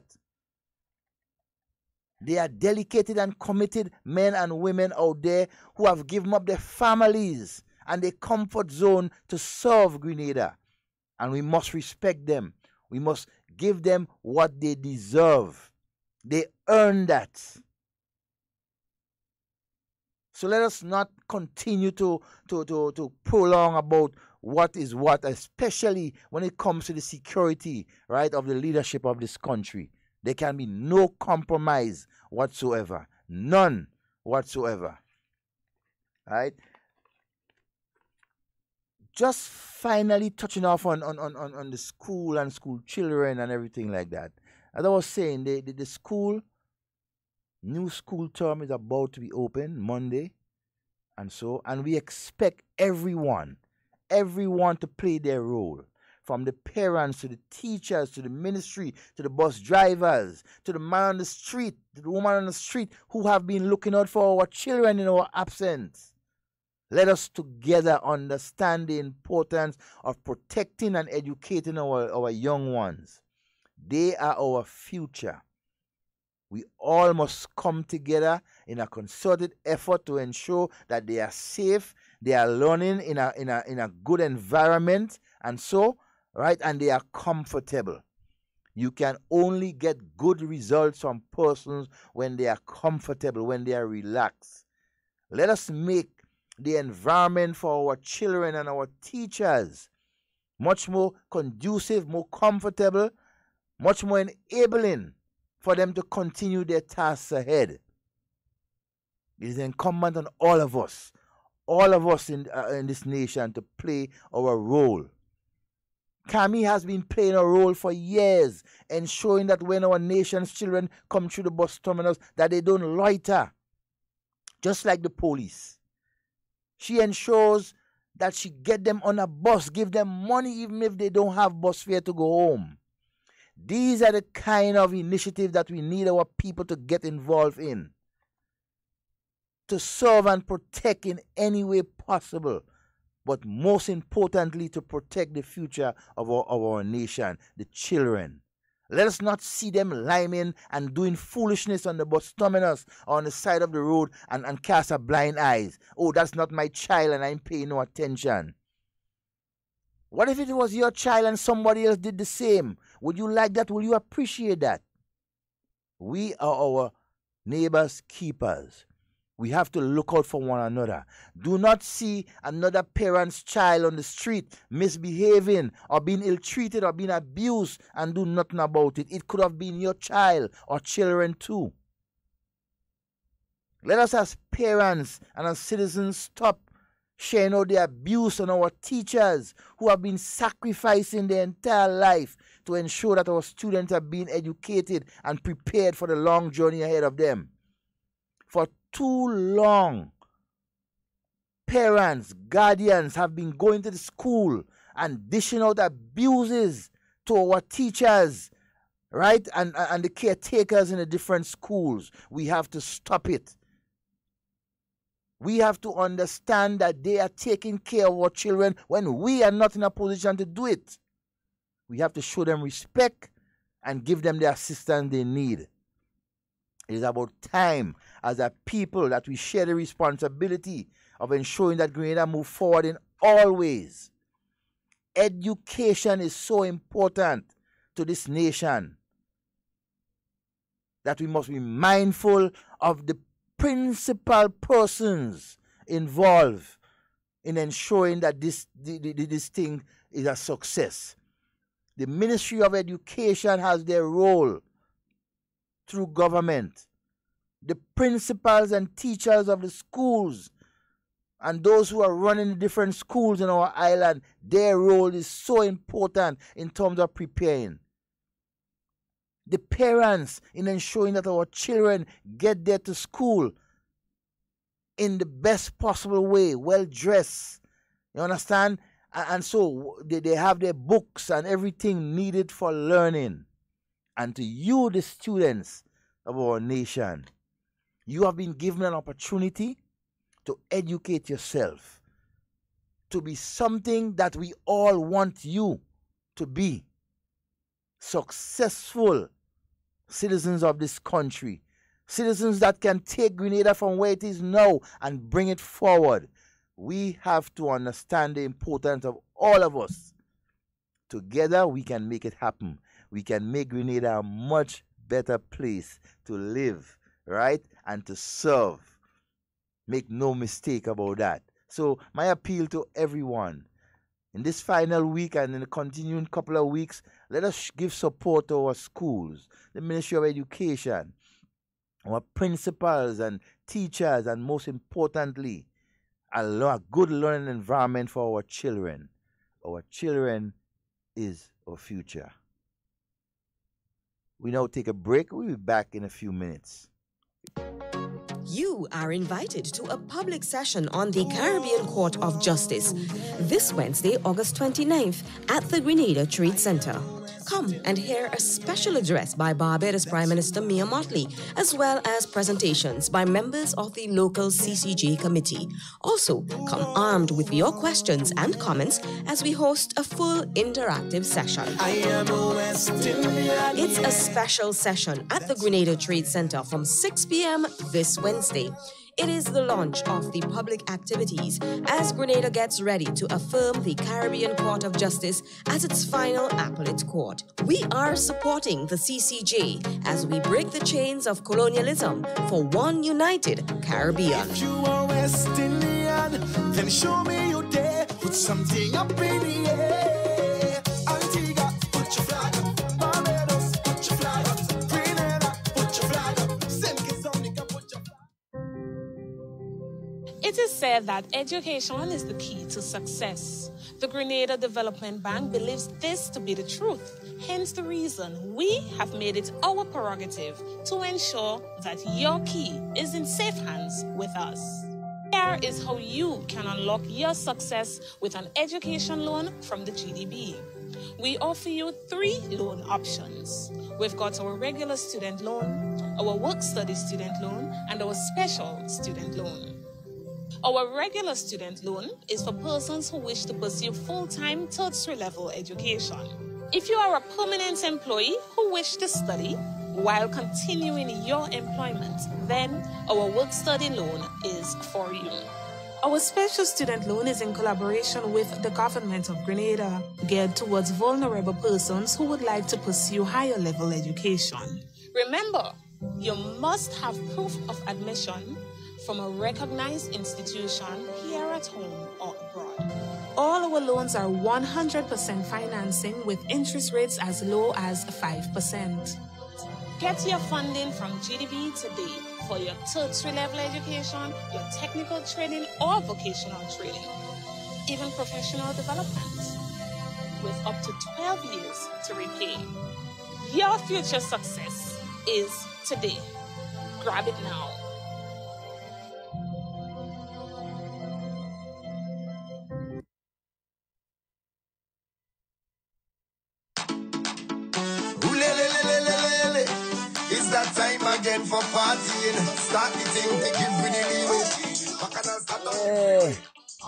They are dedicated and committed men and women out there who have given up their families and their comfort zone to serve Grenada. And we must respect them. We must give them what they deserve. They earn that. So let us not continue to prolong about what is what, especially when it comes to the security, right, of the leadership of this country. There can be no compromise whatsoever. None whatsoever. Right? Just finally touching off on the school and school children and everything like that. As I was saying, the school, new school term is about to be open Monday. And we expect everyone to play their role. From the parents to the teachers to the ministry to the bus drivers to the man on the street, to the woman on the street who have been looking out for our children in our absence. Let us together understand the importance of protecting and educating our young ones. They are our future. We all must come together in a concerted effort to ensure that they are safe, they are learning in a good environment, and they are comfortable. You can only get good results from persons when they are comfortable, when they are relaxed. Let us make the environment for our children and our teachers much more conducive, more comfortable, much more enabling for them to continue their tasks ahead. It is incumbent on all of us in this nation to play our role. Kami has been playing a role for years, ensuring that when our nation's children come through the bus terminals, that they don't loiter, just like the police. She ensures that she get them on a bus, give them money even if they don't have bus fare to go home. These are the kind of initiatives that we need our people to get involved in, to serve and protect in any way possible, but most importantly, to protect the future of our nation, the children. Let us not see them liming and doing foolishness on the bus terminus or on the side of the road and cast a blind eyes. Oh, that's not my child and I'm paying no attention. What if it was your child and somebody else did the same? Would you like that? Will you appreciate that? We are our neighbors' keepers. We have to look out for one another. Do not see another parent's child on the street misbehaving or being ill-treated or being abused and do nothing about it. It could have been your child or children too. Let us as parents and as citizens stop sharing out the abuse on our teachers who have been sacrificing their entire life to ensure that our students are being educated and prepared for the long journey ahead of them. For too long, parents, guardians have been going to the school and dishing out abuses to our teachers, right? And the caretakers in the different schools. We have to stop it. We have to understand that they are taking care of our children when we are not in a position to do it. We have to show them respect and give them the assistance they need. It is about time as a people that we share the responsibility of ensuring that Grenada move forward in all ways. Education is so important to this nation that we must be mindful of the principal persons involved in ensuring that this thing is a success. The Ministry of Education has their role through government. The principals and teachers of the schools and those who are running the different schools in our island, their role is so important in terms of preparing. The parents in ensuring that our children get there to school in the best possible way, well dressed. You understand? And so they have their books and everything needed for learning. And to you, the students of our nation, you have been given an opportunity to educate yourself, to be something that we all want you to be. Successful citizens of this country, citizens that can take Grenada from where it is now and bring it forward. We have to understand the importance of all of us. Together we can make it happen. We can make Grenada a much better place to live, right, and to serve. Make no mistake about that. So my appeal to everyone, In this final week and in the continuing couple of weeks, let us give support to our schools, the Ministry of Education, our principals and teachers, and most importantly, a good learning environment for our children. Our children is our future. We now take a break. We'll be back in a few minutes. You are invited to a public session on the Caribbean Court of Justice this Wednesday, August 29th at the Grenada Trade Center. Come and hear a special address by Barbados Prime Minister Mia Mottley, as well as presentations by members of the local CCJ committee. Also, come armed with your questions and comments as we host a full interactive session. It's a special session at the Grenada Trade Center from 6 p.m. this Wednesday. It is the launch of the public activities as Grenada gets ready to affirm the Caribbean Court of Justice as its final appellate court. We are supporting the CCJ as we break the chains of colonialism for one united Caribbean. If you are West Indian, then show me your day. Put something up in the air. Antigua, put your flag up. Barbados, put your flag up. Grenada, put your flag up. St. Kitts, Dominica, put your flag up. It is said that education is the key to success. The Grenada Development Bank believes this to be the truth. Hence the reason we have made it our prerogative to ensure that your key is in safe hands with us. Here is how you can unlock your success with an education loan from the GDB. We offer you 3 loan options. We've got our regular student loan, our work-study student loan, and our special student loan. Our regular student loan is for persons who wish to pursue full-time tertiary level education. If you are a permanent employee who wish to study while continuing your employment, then our work-study loan is for you. Our special student loan is in collaboration with the government of Grenada, geared towards vulnerable persons who would like to pursue higher level education. Remember, you must have proof of admission from a recognized institution here at home or abroad. All our loans are 100% financing with interest rates as low as 5%. Get your funding from GDB today for your tertiary level education, your technical training or vocational training, even professional development, with up to 12 years to repay. Your future success is today. Grab it now. It's that time again for partying. Start the thing to give me the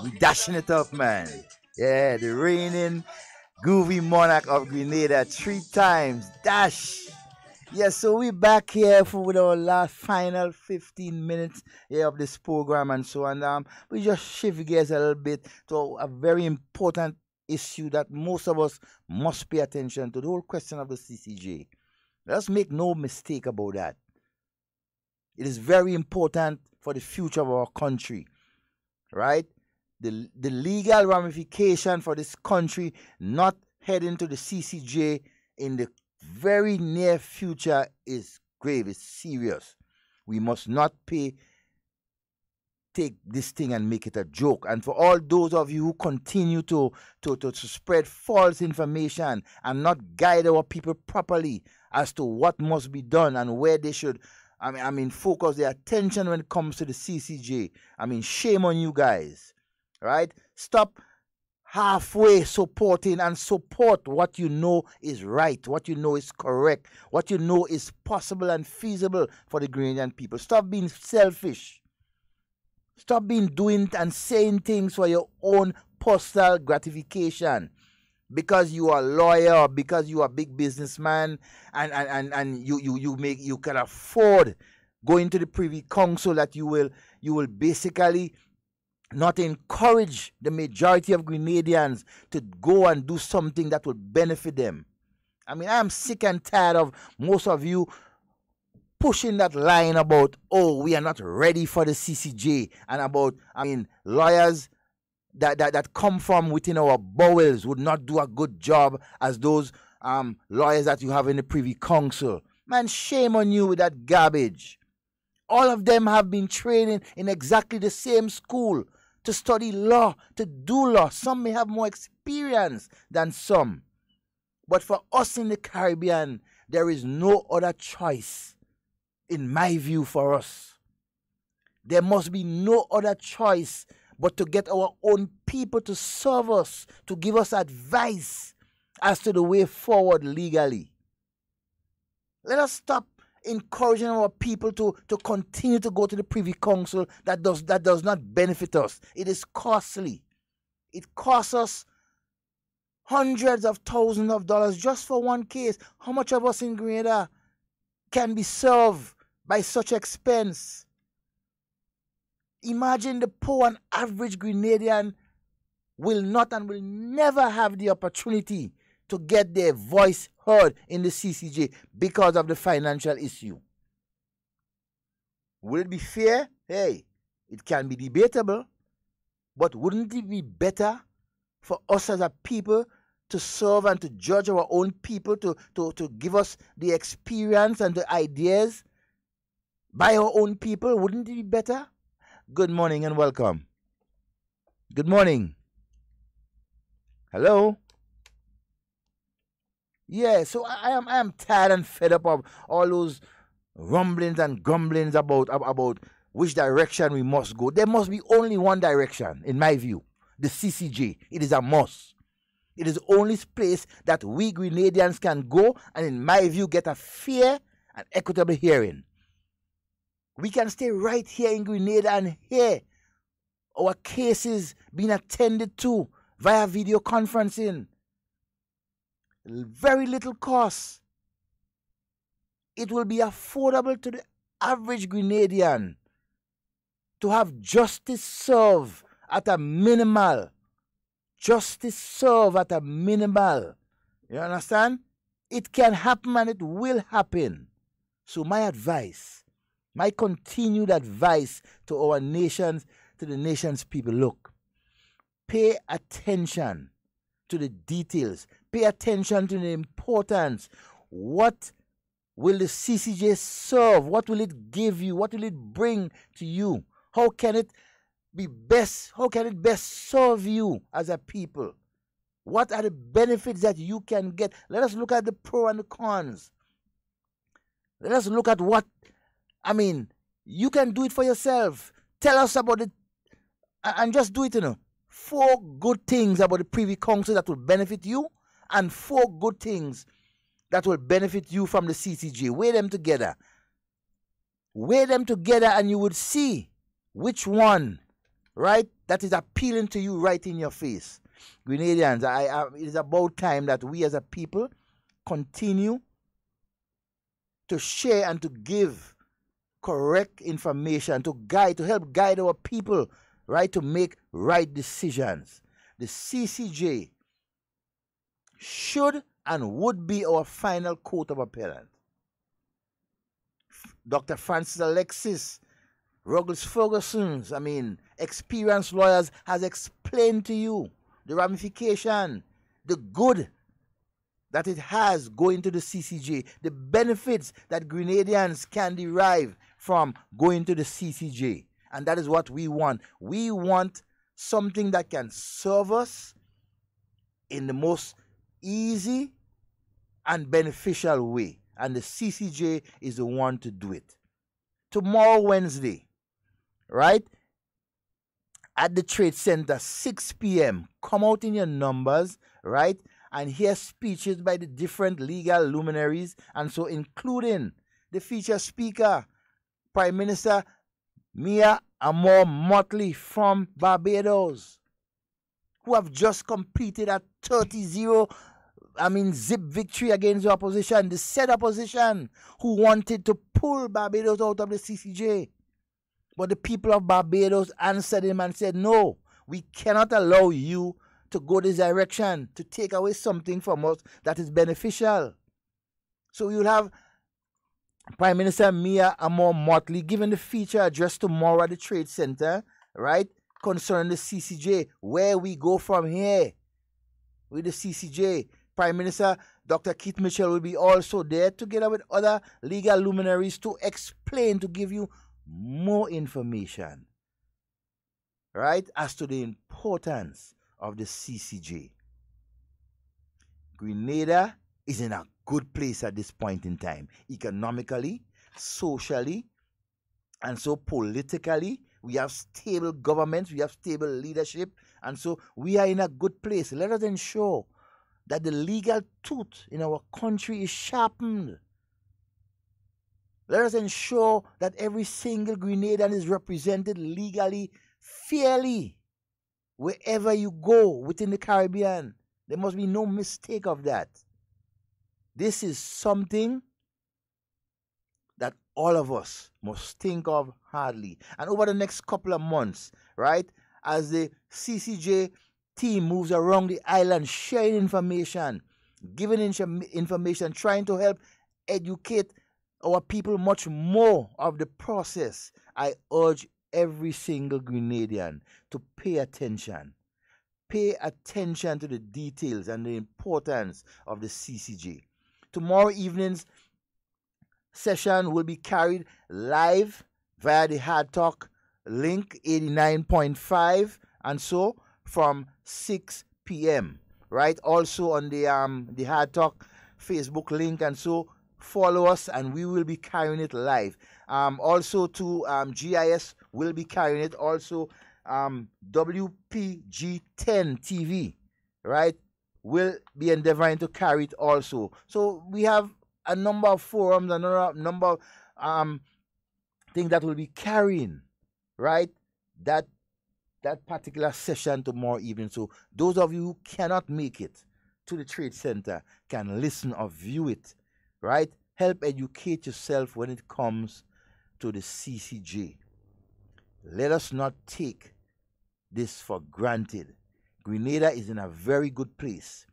We dashing it up, man. Yeah, the reigning groovy monarch of Grenada 3 times. Dash. Yeah, so we back here for our last final 15 minutes of this program and so on. We just shift gears a little bit to a very important issue that most of us must pay attention to, the whole question of the CCJ. Let's make no mistake about that. It is very important for the future of our country, right? The legal ramification for this country not heading to the CCJ in the very near future is grave, it's serious. We must not take this thing and make it a joke. And for all those of you who continue to spread false information and not guide our people properly as to what must be done and where they should, focus their attention when it comes to the CCJ. Shame on you guys, right? Stop halfway supporting and support what you know is right, what you know is correct, what you know is possible and feasible for the Grenadian people. Stop being selfish. Stop doing and saying things for your own personal gratification because you are a lawyer or because you are a big businessman and you can afford going to the Privy Council that you will basically not encourage the majority of Grenadians to go and do something that will benefit them. I'm sick and tired of most of you pushing that line about, we are not ready for the CCJ, and about, lawyers that come from within our bowels would not do a good job as those lawyers that you have in the Privy Council. Man, shame on you with that garbage. All of them have been trained in exactly the same school to study law, to do law. Some may have more experience than some. But for us in the Caribbean, there is no other choice, in my view, for us. There must be no other choice but to get our own people to serve us, to give us advice as to the way forward legally. Let us stop encouraging our people to continue to go to the Privy Council that does not benefit us. It is costly. It costs us hundreds of thousands of dollars just for one case. How much of us in Grenada can be served by such expense? Imagine the poor and average Grenadian will not and will never have the opportunity to get their voice heard in the CCJ because of the financial issue. Will it be fair? Hey, it can be debatable, but wouldn't it be better for us as a people to serve and to judge our own people, to give us the experience and the ideas by our own people? Wouldn't it be better? Good morning and welcome. Good morning. Hello? Yeah, so I am tired and fed up of all those rumblings and grumblings about which direction we must go. There must be only one direction, in my view, the CCJ. It is a must. It is the only place that we Grenadians can go and, in my view, get a fair and equitable hearing. We can stay right here in Grenada and hear our cases being attended to via video conferencing. Very little cost. It will be affordable to the average Grenadian to have justice served at a minimal. Justice served at a minimal. You understand? It can happen and it will happen. So my advice, my continued advice to our nations, to the nation's people, look, pay attention to the details. Pay attention to the importance. What will the CCJ serve? What will it give you? What will it bring to you? How can it be best? How can it best serve you as a people? What are the benefits that you can get? Let us look at the pros and the cons. Let us look at what, you can do it for yourself. Tell us about it and just do it, 4 good things about the Privy Council that will benefit you and 4 good things that will benefit you from the CCJ. Weigh them together. Weigh them together and you would see which one, right, that is appealing to you right in your face. Grenadians, it is about time that we as a people continue to share and to give correct information, to help guide our people, right, to make right decisions. The CCJ should and would be our final court of appellant. Dr. Francis Alexis, Ruggles Ferguson's, experienced lawyers has explained to you the ramification, the good that it has going to the CCJ, the benefits that Grenadians can derive from going to the CCJ. And that is what we want. We want something that can serve us in the most easy and beneficial way. And the CCJ is the one to do it. Tomorrow, Wednesday, right, at the Trade Center, 6 p.m., come out in your numbers, right, and hear speeches by the different legal luminaries, and so including the featured speaker, Prime Minister Mia Amor Motley from Barbados, who have just completed a 30-0 zip victory against the opposition, the said opposition who wanted to pull Barbados out of the CCJ. But the people of Barbados answered him and said, no, we cannot allow you to go this direction, to take away something from us that is beneficial. So you'll have Prime Minister Mia Amor Motley giving the feature address tomorrow at the Trade Center, right? concerning the CCJ, where we go from here with the CCJ. Prime Minister Dr. Keith Mitchell will be also there together with other legal luminaries to explain, to give you more information, right, as to the importance of the CCJ. Grenada is in a good place at this point in time, economically, socially, and so politically. We have stable governments, we have stable leadership, and so we are in a good place. Let us ensure that the legal tooth in our country is sharpened. Let us ensure that every single Grenadian is represented legally, fairly, wherever you go within the Caribbean. There must be no mistake of that. This is something that all of us must think of hardly. And over the next couple of months, right, as the CCJ team moves around the island, sharing information, giving information, trying to help educate our people much more of the process, I urge every single Grenadian to pay attention. Pay attention to the details and the importance of the CCJ. Tomorrow evening's session will be carried live via the Hard Talk link 89.5, and so from 6 p.m. right? Also on the Hard Talk Facebook link, and so follow us and we will be carrying it live. Also to GIS will be carrying it. Also WPG 10 TV, right, will be endeavoring to carry it also. So we have a number of forums, a number of things that will be carrying, right, that particular session tomorrow evening. So those of you who cannot make it to the Trade Center can listen or view it, right? Help educate yourself when it comes to the CCJ. Let us not take this for granted. Grenada is in a very good place.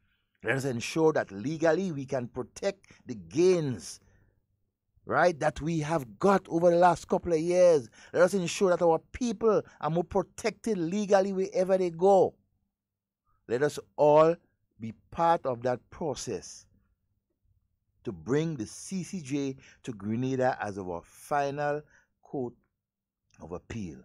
Let us ensure that legally we can protect the gains, right, that we have got over the last couple of years. Let us ensure that our people are more protected legally wherever they go. Let us all be part of that process to bring the CCJ to Grenada as our final court of appeal.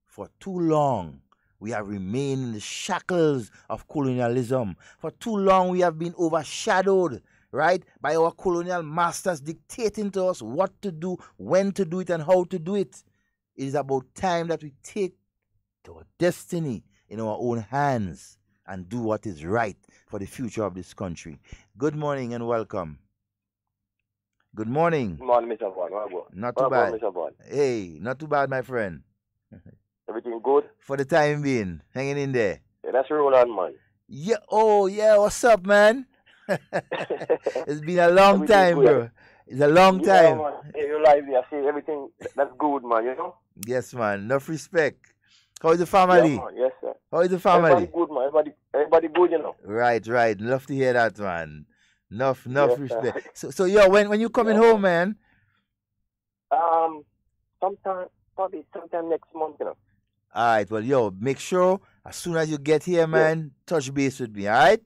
For too long, we have remained in the shackles of colonialism. For too long, we have been overshadowed, right, by our colonial masters dictating to us what to do, when to do it, and how to do it. It is about time that we take our destiny in our own hands and do what is right for the future of this country. Good morning and welcome. Good morning. Good morning, Mr. Vaughn. Not too bad. Mr. Vaughn. Hey, not too bad, my friend. Everything good? For the time being, hanging in there. Yeah, that's Roland, man. Yeah. Oh, yeah. What's up, man? It's been a long time, good. bro. It's a long time. Man. Hey, you're live there. I see everything. That's good, man. You know. Yes, man. Enough respect. How is the family? Yeah, man. Yes, sir. How is the family? Everybody good, man. Everybody good, you know. Right. Love to hear that, man. Enough yes, respect. So yo, when you coming home, man? Probably sometime next month, you know. All right. Well, yo, make sure as soon as you get here, man, touch base with me. All right?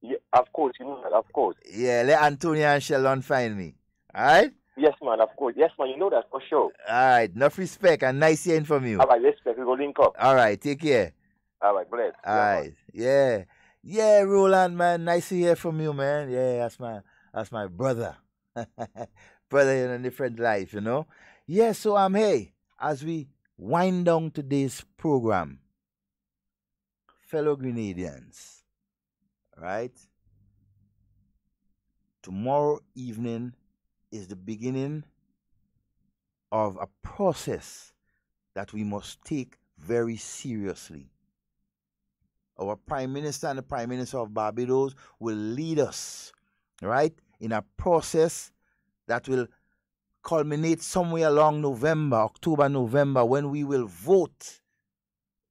Yeah, of course, you know that. Of course. Yeah, let Antonia and Sheldon find me. All right? Yes, man. Of course. Yes, man. You know that for sure. All right. Enough respect and nice hearing from you. All right. Respect. We go link up. All right. Take care. All right. Bless. All right. Yeah. Yeah, Roland, man. Nice to hear from you, man. Yeah, that's my brother. Brother in a different life, you know. Yeah, so hey, as we wind down today's program, fellow Grenadians, right? Tomorrow evening is the beginning of a process that we must take very seriously. Our Prime Minister and the Prime Minister of Barbados will lead us, right, in a process that will culminate somewhere along October, November, when we will vote,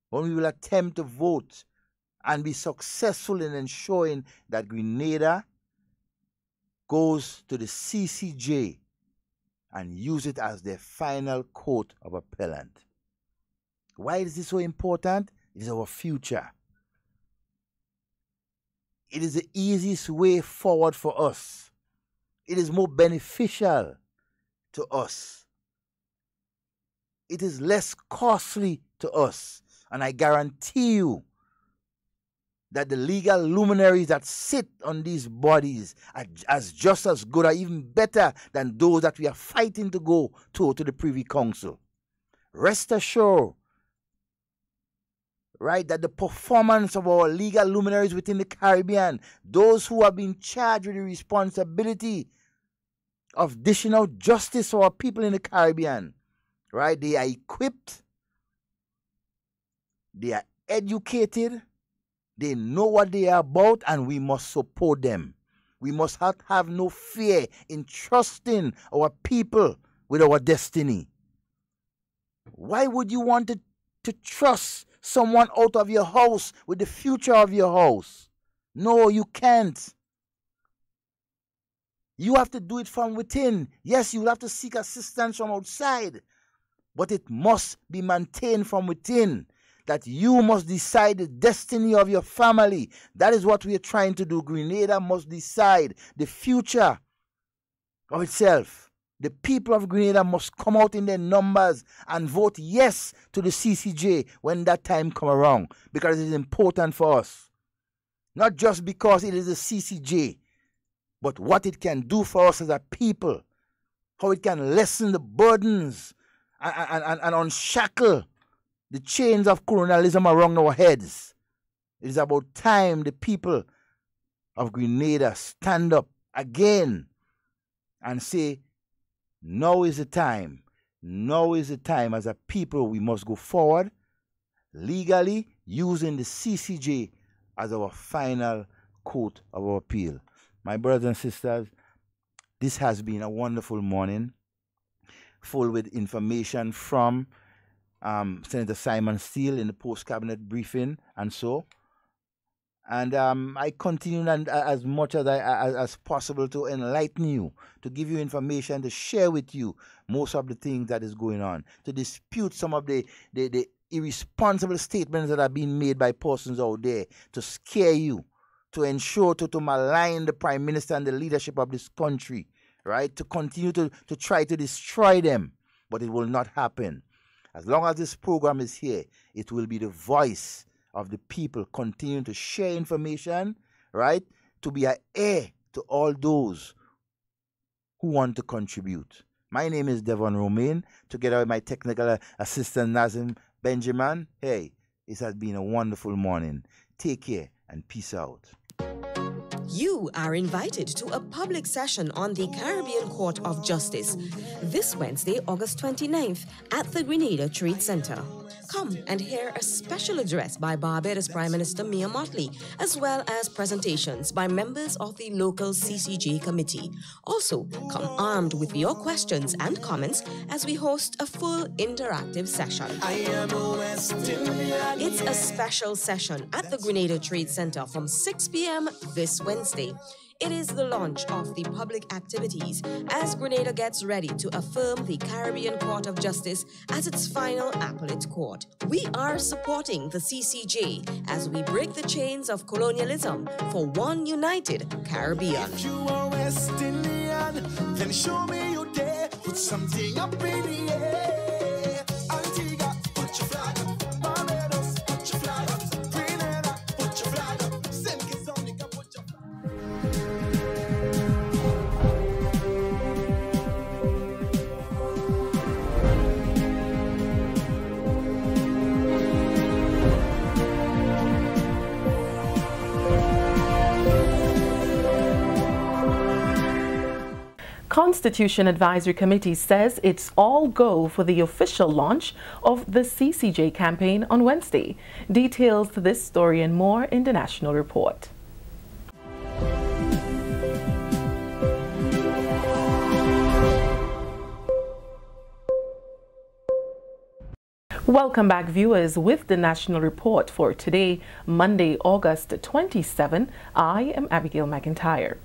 when we will attempt to vote and be successful in ensuring that Grenada goes to the CCJ and use it as their final court of appellant. Why is this so important? It is our future. It is the easiest way forward for us. It is more beneficial to us. It is less costly to us. And I guarantee you that the legal luminaries that sit on these bodies are just as good or even better than those that we are fighting to go to the Privy Council. Rest assured, right, that the performance of our legal luminaries within the Caribbean, those who have been charged with the responsibility of dishing out justice for our people in the Caribbean, right, they are equipped, they are educated, they know what they are about, and we must support them. We must have no fear in trusting our people with our destiny. Why would you want to trust someone out of your house with the future of your house? No, you can't. You have to do it from within. Yes, you will have to seek assistance from outside, but it must be maintained from within. That you must decide the destiny of your family. That is what we are trying to do. Grenada must decide the future of itself. The people of Grenada must come out in their numbers and vote yes to the CCJ when that time comes around, because it is important for us. Not just because it is a CCJ, but what it can do for us as a people, how it can lessen the burdens and unshackle the chains of colonialism around our heads. It is about time the people of Grenada stand up again and say, now is the time. Now is the time. As a people, we must go forward legally using the CCJ as our final court of our appeal. My brothers and sisters, this has been a wonderful morning, full with information from Senator Simon Steele in the post-cabinet briefing and so. And I continue as much as possible to enlighten you, to give you information, to share with you most of the things that is going on, to dispute some of the irresponsible statements that are being made by persons out there, to scare you, to ensure to malign the Prime Minister and the leadership of this country, right? To continue to try to destroy them, but it will not happen. As long as this program is here, it will be the voice of the people continuing to share information, right? To be an heir to all those who want to contribute. My name is Devon Romain, together with my technical assistant Nazim Benjamin. Hey, it has been a wonderful morning. Take care and peace out. You are invited to a public session on the Caribbean Court of Justice this Wednesday, August 29th at the Grenada Trade Center. Come and hear a special address by Barbados Prime Minister Mia Mottley, as well as presentations by members of the local CCJ committee. Also, come armed with your questions and comments as we host a full interactive session. It's a special session at the Grenada Trade Center from 6 p.m. this Wednesday. It is the launch of the public activities as Grenada gets ready to affirm the Caribbean Court of Justice as its final appellate court. We are supporting the CCJ as we break the chains of colonialism for one united Caribbean. If you are West Indian, then show me you dare. Put something up in the air. Antigua, put your flag up. Barbados, put your flag up. Grenada, put your flag up. St. Kitts, Dominica, put your flag up. Constitution Advisory Committee says it's all go for the official launch of the CCJ campaign on Wednesday. Details to this story and more in the National Report. Welcome back, viewers, with the National Report for today, Monday, August 27. I am Abigail McIntyre.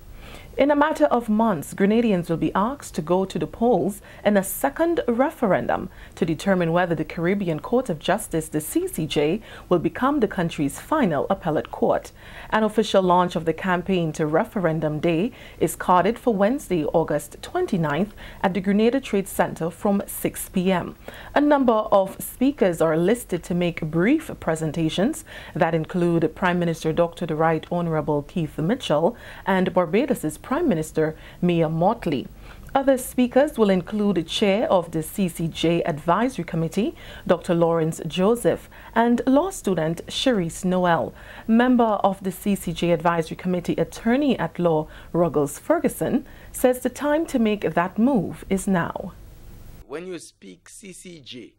In a matter of months, Grenadians will be asked to go to the polls in a second referendum to determine whether the Caribbean Court of Justice, the CCJ, will become the country's final appellate court. An official launch of the campaign to Referendum Day is carded for Wednesday, August 29th at the Grenada Trade Center from 6 p.m. A number of speakers are listed to make brief presentations that include Prime Minister Dr. the Right Honorable Keith Mitchell and Barbados's Prime Minister Mia Mottley. Other speakers will include the Chair of the CCJ Advisory Committee, Dr. Lawrence Joseph, and law student Cherise Noel. Member of the CCJ Advisory Committee, Attorney at Law Ruggles Ferguson, says the time to make that move is now. When you speak CCJ,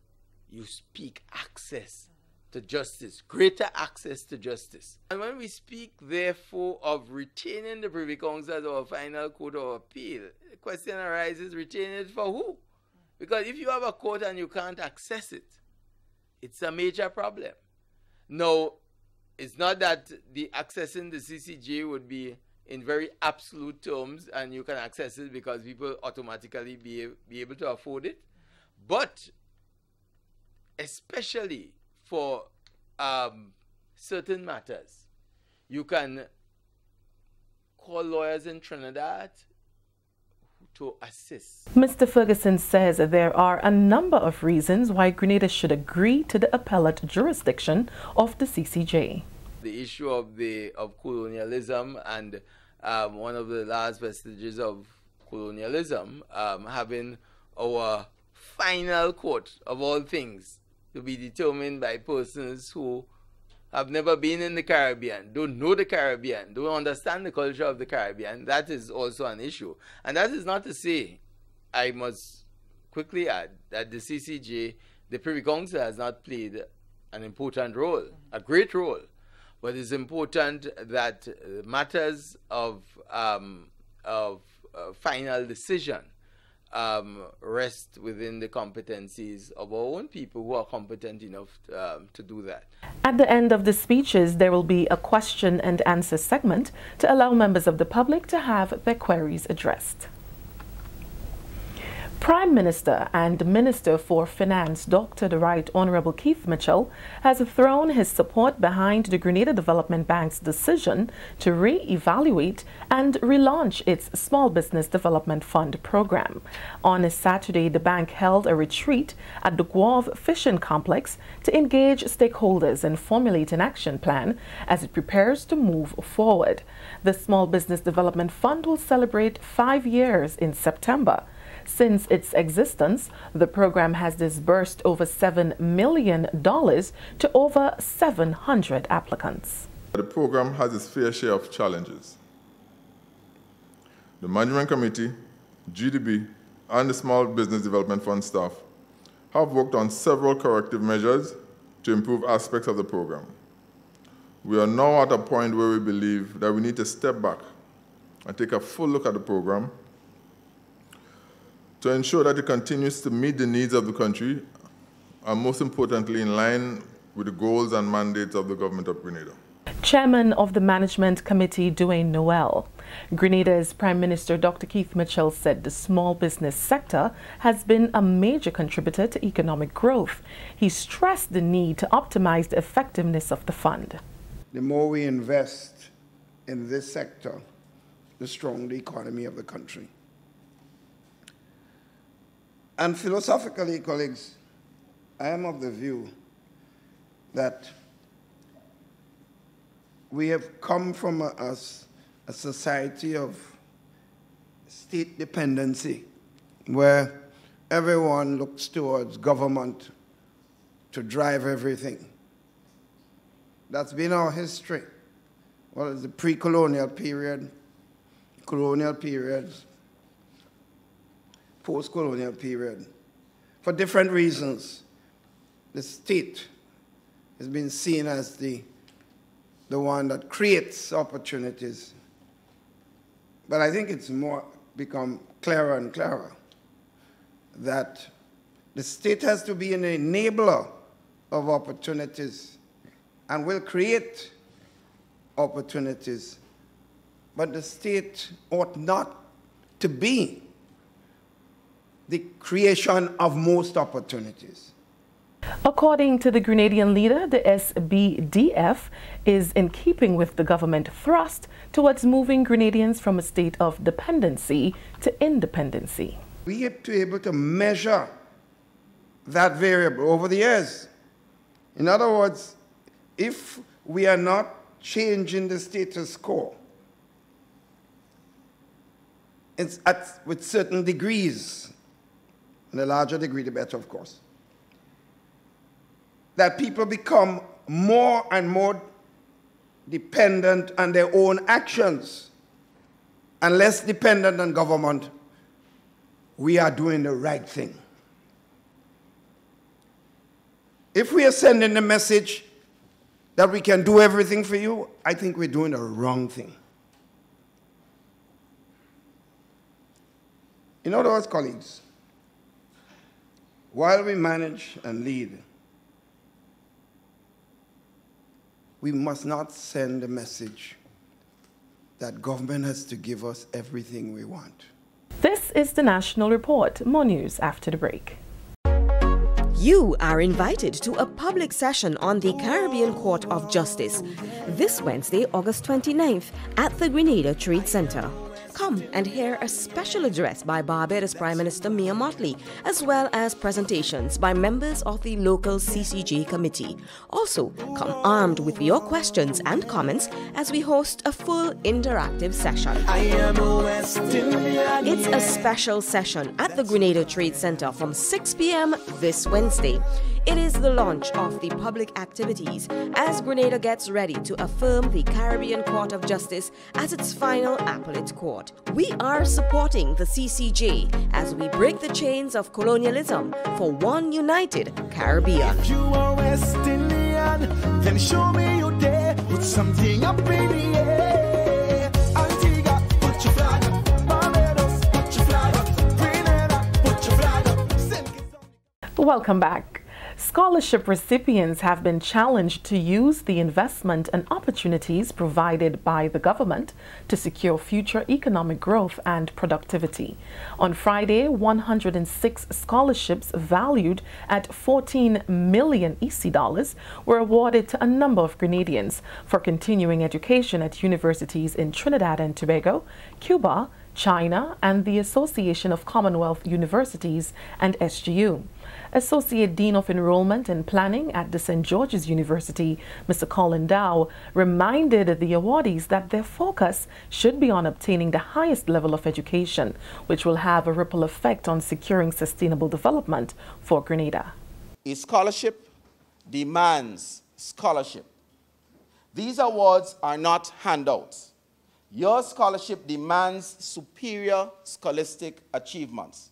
you speak access to justice, greater access to justice. And when we speak, therefore, of retaining the Privy Council as our final court of appeal, the question arises, retain it for who? Because if you have a court and you can't access it, it's a major problem. Now, it's not that the accessing the CCJ would be in very absolute terms and you can access it because people automatically be able to afford it. But especially for certain matters, you can call lawyers in Trinidad to assist. Mr. Ferguson says there are a number of reasons why Grenada should agree to the appellate jurisdiction of the CCJ. The issue of colonialism and one of the last vestiges of colonialism, having our final court of all things to be determined by persons who have never been in the Caribbean, don't know the Caribbean, don't understand the culture of the Caribbean. That is also an issue. And that is not to say, I must quickly add, that the CCJ, the Privy Council, has not played an important role, a great role. But it's important that matters of final decision rest within the competencies of our own people who are competent enough to do that. At the end of the speeches, there will be a question and answer segment to allow members of the public to have their queries addressed. Prime Minister and Minister for Finance, Dr. the Right Honorable Keith Mitchell, has thrown his support behind the Grenada Development Bank's decision to re-evaluate and relaunch its Small Business Development Fund program. On Saturday, the bank held a retreat at the Guave Fishing Complex to engage stakeholders and formulate an action plan as it prepares to move forward. The Small Business Development Fund will celebrate 5 years in September. Since its existence, the program has disbursed over $7 million to over 700 applicants. The program has its fair share of challenges. The Management Committee, GDB, and the Small Business Development Fund staff have worked on several corrective measures to improve aspects of the program. We are now at a point where we believe that we need to step back and take a full look at the program to ensure that it continues to meet the needs of the country and, most importantly, in line with the goals and mandates of the Government of Grenada. Chairman of the Management Committee, Dwayne Noel. Grenada's Prime Minister Dr. Keith Mitchell said the small business sector has been a major contributor to economic growth. He stressed the need to optimize the effectiveness of the fund. The more we invest in this sector, the stronger the economy of the country. And philosophically, colleagues, I am of the view that we have come from a society of state dependency, where everyone looks towards government to drive everything. That's been our history. Well, it's the pre-colonial period, colonial periods, post-colonial period. For different reasons, the state has been seen as the one that creates opportunities. But I think it's more become clearer and clearer that the state has to be an enabler of opportunities and will create opportunities but the state ought not to be the creation of most opportunities. According to the Grenadian leader, the SBDF is in keeping with the government thrust towards moving Grenadians from a state of dependency to independency. We have to be able to measure that variable over the years. In other words, if we are not changing the status quo, it's with certain degrees, and the larger degree, the better, of course, that people become more and more dependent on their own actions and less dependent on government, we are doing the right thing. If we are sending the message that we can do everything for you, I think we're doing the wrong thing. In other words, colleagues, while we manage and lead, we must not send the message that government has to give us everything we want. This is the National Report. More news after the break. You are invited to a public session on the Caribbean Court of Justice this Wednesday, August 29th at the Grenada Trade Center. Come and hear a special address by Barbados Prime Minister Mia Mottley, as well as presentations by members of the local CCJ committee. Also, come armed with your questions and comments as we host a full interactive session. It's a special session at the Grenada Trade Center from 6 p.m. this Wednesday. It is the launch of the public activities as Grenada gets ready to affirm the Caribbean Court of Justice as its final appellate court. We are supporting the CCJ as we break the chains of colonialism for one united Caribbean. If you are West Indian, then show me you there with something up in the air. Antigua, put your flag up. Barbados, put your flag up. Grenada, put your flag up. Welcome back. Scholarship recipients have been challenged to use the investment and opportunities provided by the government to secure future economic growth and productivity. On Friday, 106 scholarships valued at 14 million EC dollars were awarded to a number of Grenadians for continuing education at universities in Trinidad and Tobago, Cuba, China, and the Association of Commonwealth Universities and SGU. Associate Dean of Enrollment and Planning at the St. George's University, Mr. Colin Dow, reminded the awardees that their focus should be on obtaining the highest level of education, which will have a ripple effect on securing sustainable development for Grenada. A scholarship demands scholarship. These awards are not handouts. Your scholarship demands superior scholastic achievements.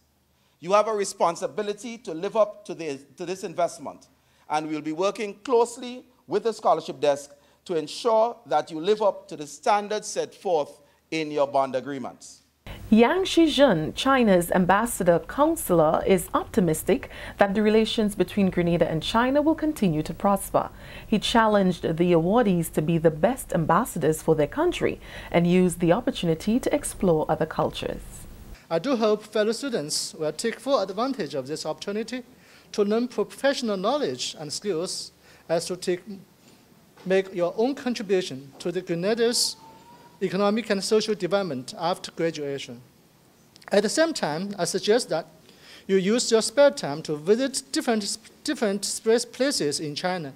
You have a responsibility to live up to this investment, and we'll be working closely with the scholarship desk to ensure that you live up to the standards set forth in your bond agreements. Yang Shizhen, China's ambassador counselor, is optimistic that the relations between Grenada and China will continue to prosper. He challenged the awardees to be the best ambassadors for their country and use the opportunity to explore other cultures. I do hope fellow students will take full advantage of this opportunity to learn professional knowledge and skills as to make your own contribution to the Grenada's economic and social development after graduation. At the same time, I suggest that you use your spare time to visit different places in China,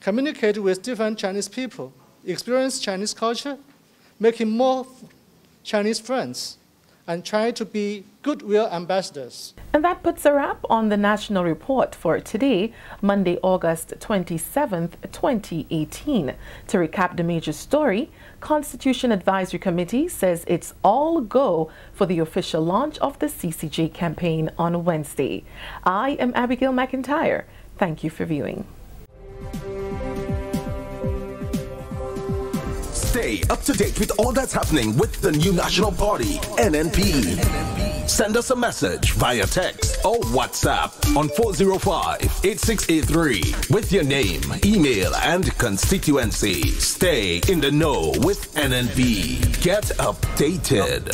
communicate with different Chinese people, experience Chinese culture, making more Chinese friends, and try to be goodwill ambassadors. And that puts a wrap on the National Report for today, Monday, August 27th, 2018. To recap the major story, Constitution Advisory Committee says it's all go for the official launch of the CCJ campaign on Wednesday. I am Abigail McIntyre. Thank you for viewing. Stay up to date with all that's happening with the new National Party, NNP. Send us a message via text or WhatsApp on 405-8683 with your name, email, and constituency. Stay in the know with NNP. Get updated.